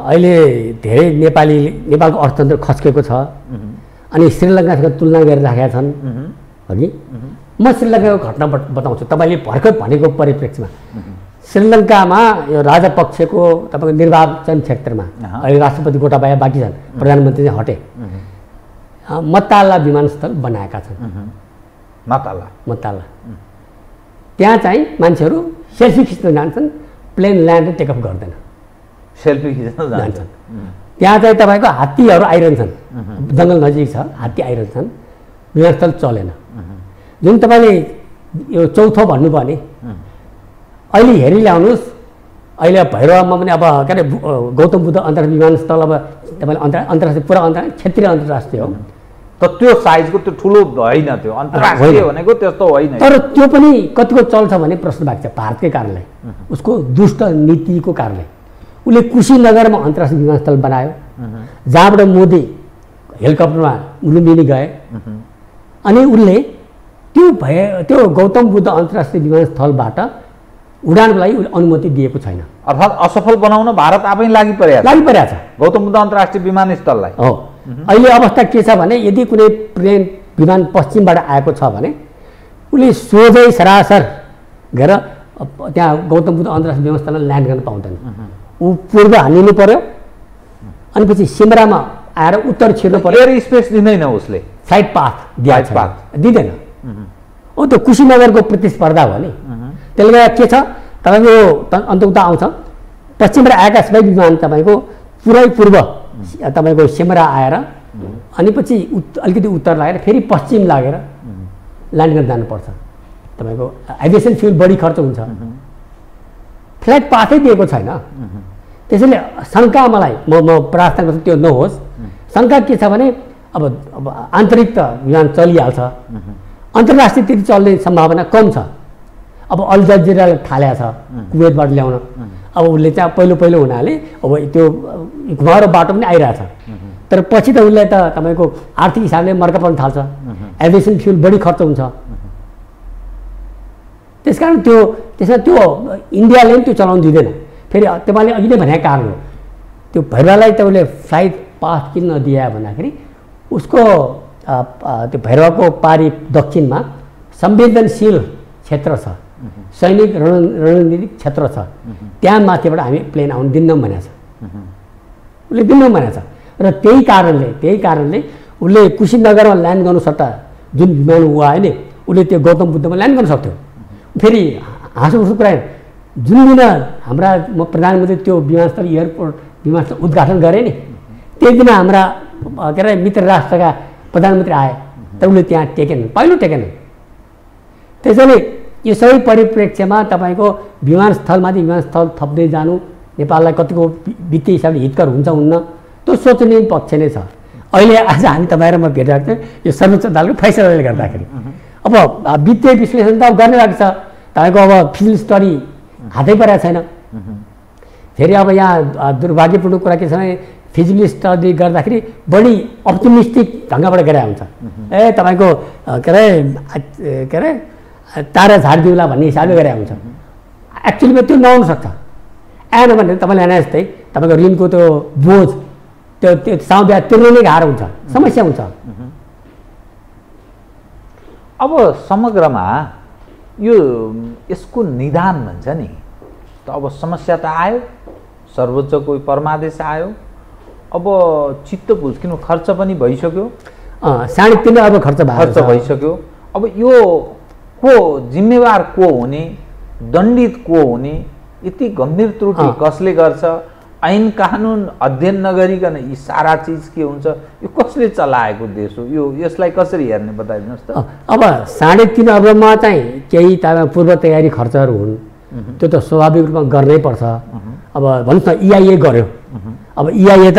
अहिले धेरै नेपालको अर्थतन्त्र खस्केको छ, अनि श्रीलङ्कासँग तुलना गरिराखेका छन् हगि। म श्रीलङ्काको घटना बताउँछु तपाईँले भर्खर भनेको परिप्रेक्ष्यमा। श्रीलङ्कामा यो राजपक्षको तपाईँको निर्वाचन क्षेत्रमा अहिले राष्ट्रपति गोटाबाया बाँकी छन्, प्रधानमन्त्री चाहिँ हटे, मताला विमानस्थल बनाएका छन्। मताला त्यहाँ चाहिँ मान्छेहरू सेल्फी खिच्न जान्छन्, प्लेन ल्यान्ड टेकअप गर्दैन, सेल्फी खिच्न जान्छन्। त्यहाँ चाहिँ तपाईँको हात्तीहरू आइरहन्छन्, जङ्गल नजिक छ, हात्ती आइरहन्छन्, विमानस्थल चलेन। जुन तपाईँले यो चौथो भन्नुभयो नि, अहिले हेरि ल्याउनुहोस्, अहिले भैरवमा पनि अब के अरे गौतम बुद्ध अन्तर्राष्ट्रिय विमानस्थल अब तपाईँले अन्तर्राष्ट्रिय पुरा क्षेत्रीय अन्तर्राष्ट्रिय हो। त त्यो साइजको त्यो ठुलो होइन, त्यो अन्तर्राष्ट्रिय भनेको त्यस्तो होइन। तर त्यो पनि कतिको चल्छ भने प्रश्न भएको छ भारतकै कारणले, उसको दुष्ट नीतिको कारणले। उसले कुशीनगरमा अन्तर्राष्ट्रिय विमानस्थल बनायो, जहाँबाट मोदी हेलिकप्टरमा लुम्बिनी गए, अनि उसले त्यो गौतम बुद्ध अन्तर्राष्ट्रिय विमानस्थलबाट उडानको लागि उसले अनुमति दिएको छैन। अर्थात् असफल बनाउन भारत आफै लागिपरेको छ गौतम बुद्ध अन्तर्राष्ट्रिय विमानस्थललाई। हो, अहिले अवस्था के छ भने यदि कुनै प्लेन विमान पश्चिमबाट आएको छ भने उसले सोझै सरासर गएर त्यहाँ गौतम बुद्ध अन्तर्राष्ट्रिय विमानस्थलमा ल्यान्ड गर्न पाउँदैन। ऊ पूर्व हानिनु पर्यो, अनि पछि सिमरामा आएर उत्तर छिर्नु पर्यो। एयर स्पेस दिँदैन उसले, फ्लाइट पाथ दिँदैन। हो, त्यो कुशीनगरको प्रतिस्पर्धा हो नि। त्यसले गर्दा के छ, तपाईँको अन्तउता आउँछ, पश्चिमबाट आएका सबै विमान तपाईँको पुरै पूर्व तपाईँको सिमरा आएर अनि पछि अलिकति उत्तर लागेर फेरि पश्चिम लागेर ल्यान्ड गर्न जानुपर्छ। तपाईँको एभिएसन फ्युल बढी खर्च हुन्छ, फ्लाइट पाथै दिएको छैन। त्यसैले शङ्का मलाई म प्रार्थना गर्छु त्यो नहोस्। शङ्का के छ भने अब आन्तरिक त विमान चलिहाल्छ, अन्तर्राष्ट्रिय त्यति चल्ने सम्भावना कम छ। अब अल जजिराले थालेको छ कुवेतबाट ल्याउन, अब उसले चाहिँ पहिलो हुनाले अब त्यो घुमाउरो बाटो पनि आइरहेछ। तर पछि त उसलाई त तपाईँको आर्थिक हिसाबले मर्का पर्न थाल्छ, एभिएसन फ्युल बढी खर्च हुन्छ। त्यसकारण त्यसमा त्यो इन्डियाले पनि त्यो चलाउनु दिँदैन। फेरि तपाईँले अघि नै भनेको कारण हो, त्यो भैरवालाई त उसले फ्लाइट पाथ किन नदिए भन्दाखेरि उसको त्यो भैरवाको पारी दक्षिणमा संवेदनशील क्षेत्र छ, सैनिक रणनीतिक क्षेत्र छ, त्यहाँ माथिबाट हामी प्लेन आउनु दिन्नौँ भनेको छ, उसले दिन्नौँ भनेको छ। र त्यही कारणले उसले कुशीनगरमा ल्यान्ड गर्नु सट्टा जुन विमान ऊ आयो नि, उसले त्यो गौतम बुद्धमा ल्यान्ड गर्न सक्थ्यो। फेरि हाँसोउठो कुरा, जुन दिन हाम्रा म प्रधानमन्त्री त्यो विमानस्थल एयरपोर्ट विमानस्थल उद्घाटन गरेँ नि, त्यही दिन हाम्रा के अरे मित्र राष्ट्रका प्रधानमन्त्री आए, तर उसले त्यहाँ पहिलो टेकेन। त्यसैले यो सबै परिप्रेक्ष्यमा तपाईँको विमानस्थलमाथि विमानस्थल थप्दै जानु नेपाललाई कतिको वित्तीय हिसाबले हितकर हुन्छ हुन्न, त्यो सोच्ने पक्ष नै छ। अहिले आज हामी तपाईँहरू म भेटिरहेको थिएँ यो सर्वोच्च अदालतको फैसलाले गर्दाखेरि अब वित्तीय विश्लेषण त अब गर्ने भएको छ। तपाईँको अब फिजिकल स्टडी हातै परेको छैन। फेरि अब यहाँ दुर्भाग्यपूर्ण कुरा के छ भने फिजिकल स्टडी गर्दाखेरि बढी अप्टिमिस्टिक ढङ्गबाट गरे हुन्छ। तपाईँको के अरे तारा झारिदिउँला भन्ने हिसाबले गरे हुन्छ। एक्चुअलीमा त्यो नआउनु सक्छ। आएन भने तपाईँले भने जस्तै तपाईँको ऋणको त्यो बोझ त्यो साउँ ब्याज तिर्नु नै गाह्रो हुन्छ, समस्या हुन्छ। अब समग्रमा यसको निदान भन्छ नि, त अब समस्या त आयो, सर्वोच्चको परमादेश आयो, अब चित्त बुझ्किनु खर्च पनि भइसक्यो, 3.5 अर्ब खर्च भइसक्यो। अब यो को जिम्मेवार को हुने, दण्डित को हुने, यति गम्भीर त्रुटि कसले गर्छ, ऐन कानुन अध्ययन नगरिकन यी सारा चिज के हुन्छ, यो कसले चलाएको देश हो, यसलाई कसरी हेर्ने बताइदिनुहोस् त। अब 3.5 अर्बमा चाहिँ केही पूर्व तयारी खर्चहरू हुन्, त्यो त स्वाभाविक रूपमा गर्नै पर्छ। अब भन्नुहोस् न EIA गर्यो, अब EIA त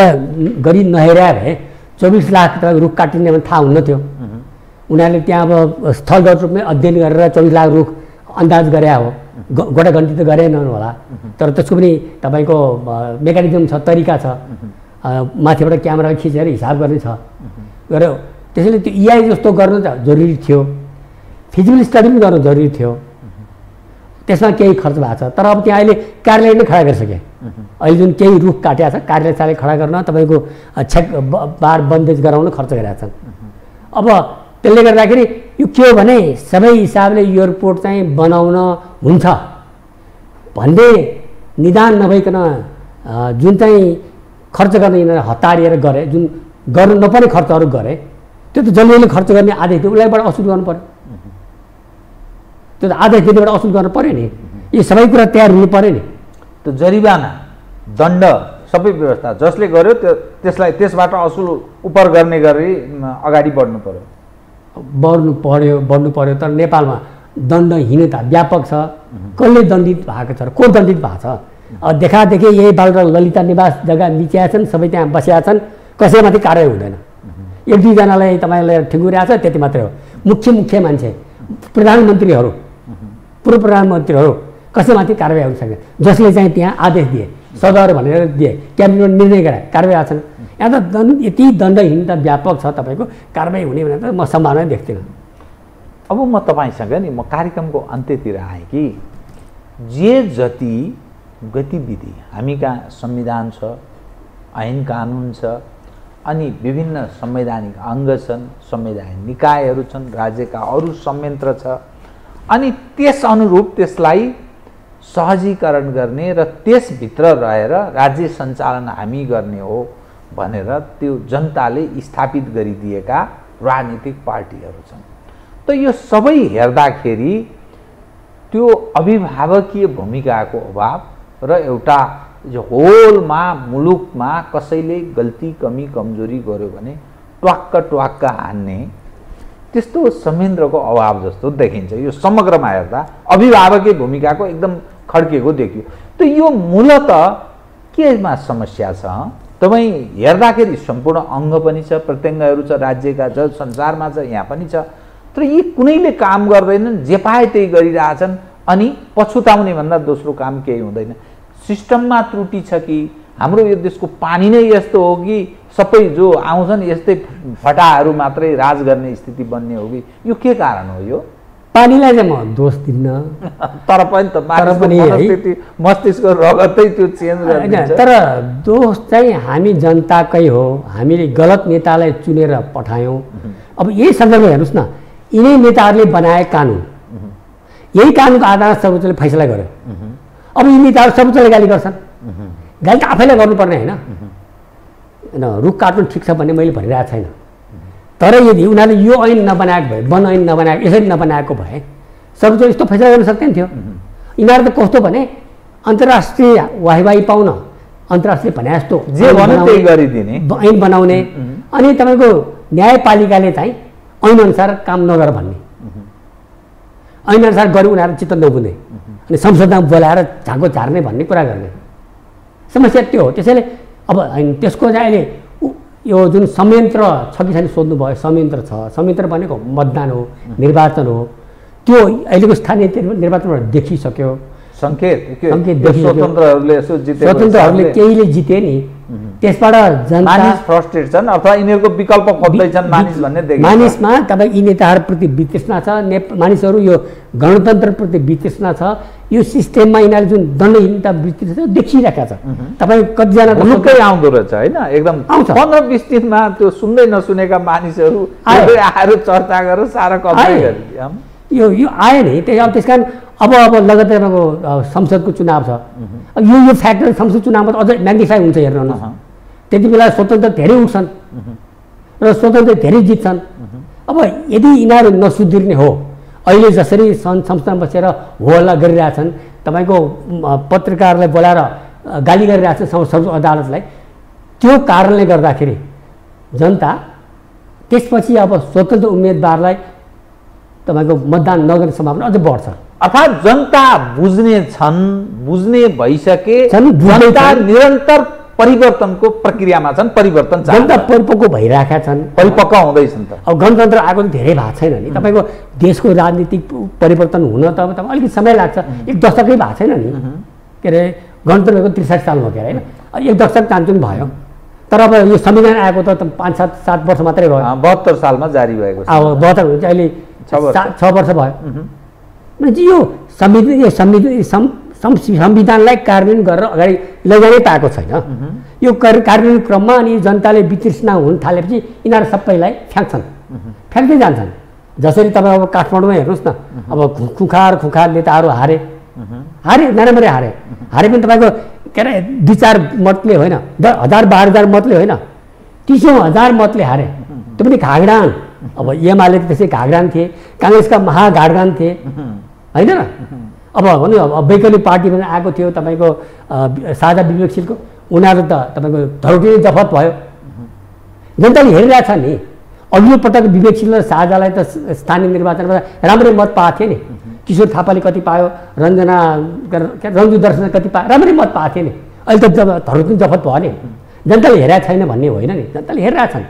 गरी नहेर्या भए 24 लाख त रुख काटिने भने थाहा हुन्न थियो। उनीहरूले त्यहाँ अब स्थलगत रूपमै अध्ययन गरेर 24 लाख रुख अन्दाज गरे हो, गोटा गन्ती त गरेनन् होला, तर त्यसको पनि तपाईँको मेकानिजम छ, तरिका छ, माथिबाट क्यामेरा खिचेर हिसाब गर्ने छ गऱ्यो। त्यसैले त्यो EIA जस्तो गर्नु त जरुरी थियो, फिजिकल स्टडी पनि गर्नु जरुरी थियो, त्यसमा केही खर्च भएको छ। तर अब त्यहाँ अहिले कार्यालय नै खडा गरिसके। अहिले जुन केही रुख काटेको छ कार्यालय खडा गर्न तपाईँको बार बन्देज गराउन खर्च गरेका छन्। अब त्यसले गर्दाखेरि यो के हो भने सबै हिसाबले एयरपोर्ट चाहिँ बनाउन हुन्छ भन्ने निदान नभइकन जुन चाहिँ खर्च गर्न यिनीहरू हतारिएर गरे, जुन गर्नु नपर्ने खर्चहरू गरे, त्यो त जसले खर्च गर्ने आदेश थियो उसलाईबाट असुल गर्नु पर्यो। त्यो त आदेश दिनेबाट असुल गर्नु पर्यो नि। यी सबै कुरा तयार हुनु पर्यो नि। त्यो जरिवाना दण्ड सबै व्यवस्था जसले गर्यो त्यसलाई त्यसबाट असुल उपर गर्ने गरी अगाडि बढ्नु पर्यो तर नेपालमा दण्डहीनता व्यापक छ। कसले दण्डित भएको छ र को दण्डित भएको छ? देखादेखि यही बाल र ललिता निवास जग्गा मिचिया छन्, सबै त्यहाँ बसिया छन्, कसैमाथि कारवाही हुँदैन। एक दुईजनालाई तपाईँलाई ठिङ्गुरिरहेको छ त्यति मात्रै हो। मुख्य मान्छे प्रधानमन्त्रीहरू पूर्व प्रधानमन्त्रीहरू कसैमाथि कारवाही हुन सक्दैन। जसले चाहिँ त्यहाँ आदेश दिए सदर भनेर दिए क्याबिनेट निर्णय गराए कारवाही आएको छन्। यहाँ त यति दण्डहीनता व्यापक छ तपाईँको कारवाही हुने भनेर त म सम्भावना देख्दिनँ। अब म तपाईँसँग नि म कार्यक्रमको अन्त्यतिर आएँ कि जे जति गतिविधि हामी कहाँ संविधान छ, ऐन कानुन छ, अनि विभिन्न संवैधानिक अङ्ग छन्, संवैधानिक निकायहरू छन्, राज्यका अरू संयन्त्र छ, अनि त्यस अनुरूप त्यसलाई सहजीकरण गर्ने र त्यसभित्र रहेर राज्य सञ्चालन हामी गर्ने हो भनेर त्यो जनताले स्थापित गरिदिएका राजनीतिक पार्टीहरू छन्। त यो सबै हेर्दाखेरि त्यो अभिभावकीय भूमिकाको अभाव र एउटा जो होलमा मुलुकमा कसैले गल्ती कमी कमजोरी गर्यो भने ट्वाक्क हान्ने त्यस्तो संयन्त्रको अभाव जस्तो देखिन्छ। यो समग्रमा हेर्दा अभिभावकीय भूमिकाको एकदम खड्केको देखियो। त यो मूलत केमा समस्या छ? तपाईँ हेर्दाखेरि सम्पूर्ण अङ्ग पनि छ, प्रत्यङ्गहरू छ, राज्यका छ, संसारमा छ, यहाँ पनि छ, तर यी कुनैले काम गर्दैनन्, जे पाए त्यही गरिरहेछन्, अनि पछुताउने भन्दा दोस्रो काम केही हुँदैन। सिस्टममा त्रुटि छ कि हाम्रो यो देशको पानी नै यस्तो हो कि सबै जो आउँछन् यस्तै फटाहरू मात्रै राज गर्ने स्थिति बन्ने हो कि यो के कारण हो? यो पानीलाई चाहिँ म दोष दिन्न, तर पनि त मनस्थिति मस्तिष्कको रगतै त्यो चेन्ज गरिदिन्छ। तर दोष चाहिँ हामी जनताकै हो, हामीले गलत नेतालाई चुनेर पठायौँ। अब यही सन्दर्भ हेर्नुहोस् न, यिनै नेताहरूले बनाए कानुन, यही कानुनको आधारमा सर्वोच्चले फैसला गर्यो। अब यी नेताहरू सर्वोच्चले गाली गर्छन्, गाली त आफैलाई गर्नुपर्ने होइन। रुख काट्नु ठिक छ भन्ने मैले भनिरहेको छैन, तर यदि उनीहरूले यो ऐन नबनाएको भए, वन ऐन नबनाएको, यसरी नबनाएको भए सर्वोच्चले यस्तो फैसला गर्न सक्दैन थियो। यिनीहरू त कस्तो भने अन्तर्राष्ट्रिय वाहिवाही पाउन अन्तर्राष्ट्रिय भने जस्तो जे भन्यो त्यही गरिदिने ऐन बनाउने, अनि तपाईँको न्यायपालिकाले चाहिँ ऐनअनुसार काम नगर भन्ने, ऐनअनुसार गऱ्यो उनीहरू चित्त नबुझ्ने, अनि संसदमा बोलाएर झाँको झार्ने भन्ने कुरा गर्ने। समस्या त्यो हो। त्यसैले अब त्यसको चाहिँ अहिले यो जुन संयन्त्र छ कि छैन सोध्नुभयो, संयन्त्र छ। संयन्त्र भनेको मतदान हो, निर्वाचन हो। त्यो अहिलेको स्थानीय निर्वाचनबाट देखिसक्यो, सङ्केत स्वतन्त्रहरूले केहीले जिते नि, त्यसबाट मानिस फ्रस्ट्रेट छन् अथवा यिनीहरूको विकल्प खोज्दैछन् मानिस भन्ने देखिन्छ। मानिसमा तपाईँ यी नेताहरूप्रति वितृष्णा छ, मानिसहरू यो गणतन्त्रप्रति वितृष्णा छ, यो सिस्टममा यिनीहरू जुन दण्डहीनता वितृष्णा छ देखिरहेका छ। तपाईँ कतिजना मुलुकै आउँदो रहेछ होइन, एकदम 15-20 दिनमा त्यो सुन्दै नसुनेका मानिसहरू आएर चर्चा गरेर सारा कभरेज गरे। यो आयो नि, त्यही अब त्यस कारण अब लगातार संसदको चुनाव छ। यो फ्याक्टर संसद चुनावमा अझ म्याग्निफाई हुन्छ। हेर्नुहोस्, त्यति बेला स्वतन्त्र धेरै उठ्छन् र स्वतन्त्र धेरै जित्छन्। अब यदि यिनीहरू नसुध्रिने हो, अहिले जसरी संसदमा बसेर होहल्ला गरिरहेछन्, तपाईँको पत्रकारलाई बोलाएर गाली गरिरहेछन् सर्वोच्च अदालतलाई, त्यो कारणले गर्दाखेरि जनता त्यसपछि अब स्वतन्त्र उम्मेदवारलाई तपाईँको मतदान नगर्ने सम्भावना अझ बढ्छ। अर्थात् जनता बुझ्ने भइसके, जनता निरन्तर परिवर्तनको प्रक्रियामा छन्, परिवर्तन जनता परिपक्व भइरहेका छन्, परिपक्व हुँदैछन्। त अब गणतन्त्र आएको धेरै भएको छैन नि, तपाईँको देशको राजनीतिक परिवर्तन हुन त अब अलिकति समय लाग्छ। एक दशकै भएको छैन नि, के अरे गणतन्त्रको 63 सालमा के अरे होइन, एक दशक चान्चुन भयो। तर अब यो संविधान आएको त 5-7 वर्ष मात्रै भयो। 72 सालमा जारी भएको छ। अब 72 हुन्छ, अहिले 6 वर्ष भयो। यो संविधानलाई कार्यान्वयन गरेर अगाडि लैजानै पाएको छैन। यो कार्यान्वयन क्रममा अनि जनताले वितृष्णा हुन थालेपछि यिनीहरू सबैलाई फ्याँक्दै जान्छन्। जसरी तपाईँ अब काठमाडौँमा हेर्नुहोस् न, अब खुखार नेताहरू हारे नराम्ररी हारे पनि तपाईँको के अरे 2-4 मतले होइन, 1000-12,000 मतले होइन, 30,000 मतले हारे। त्यो पनि घागडान। अब एमाले त्यसै घागडान थिए, काङ्ग्रेसका महाघागडान थिए होइन र। अब भन्नु अब वैकल्पिक पार्टी पनि आएको थियो, तपाईँको साझा विवेकशीलको उनीहरू त तपाईँको धरोटी जफत भयो। जनताले हेरिरहेछ नि, अघिल्लो पटक विवेकशील र साझालाई त स्थानीय निर्वाचनमा राम्रै मत पाएको थियो नि। किशोर थापाले कति पायो, रञ्जु दर्शन कति पायो, राम्रै मत पाएको थियो नि। अहिले त धरोटी जफत भयो नि। जनताले हेरेको छैन भन्ने होइन नि, जनताले हेरिरहेछन्।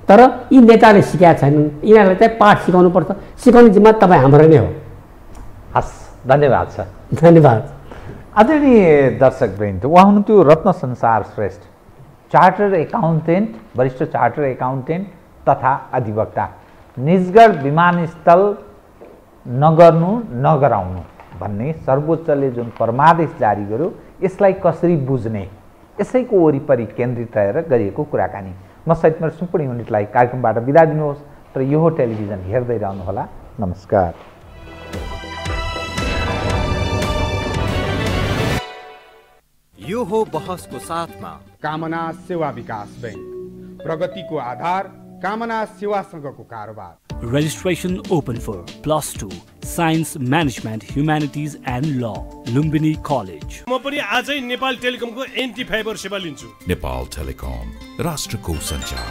तर यी नेताले सिकाएका छैनन्, यिनीहरूलाई चाहिँ पाठ सिकाउनुपर्छ। सिकाउने जिम्मा तपाईँ हाम्रो नै हो। हस्, धन्यवाद छ। धन्यवाद। आदरणीय दर्शकवृन्द, उहाँ हुनुहुन्थ्यो रत्न संसार श्रेष्ठ, चार्टर एकाउन्टेन्ट, वरिष्ठ चार्टर एकाउन्टेन्ट तथा अधिवक्ता। निजगढ विमानस्थल नगर्नु नगराउनु भन्ने सर्वोच्चले जुन परमादेश जारी गर्यो, यसलाई कसरी बुझ्ने, यसैको वरिपरि केन्द्रित रहेर गरिएको कुराकानी। म सहित मेरो सम्पूर्ण युनिटलाई कार्यक्रमबाट बिदा दिनुहोस्, तर यो टेलिभिजन हेर्दै रहनुहोला। नमस्कार। यो हो बहसको साथमा कामना सेवा विकास बैंक, प्रगतिको आधार कामना सेवासँगको कारोबार। Registration open for +2 Science Management Humanities and Law, Lumbini College. म पनि आजै नेपाल टेलिकमको एन्टी फाइबर सेवा लिन्छु। नेपाल टेलिकम, राष्ट्रको सञ्चार।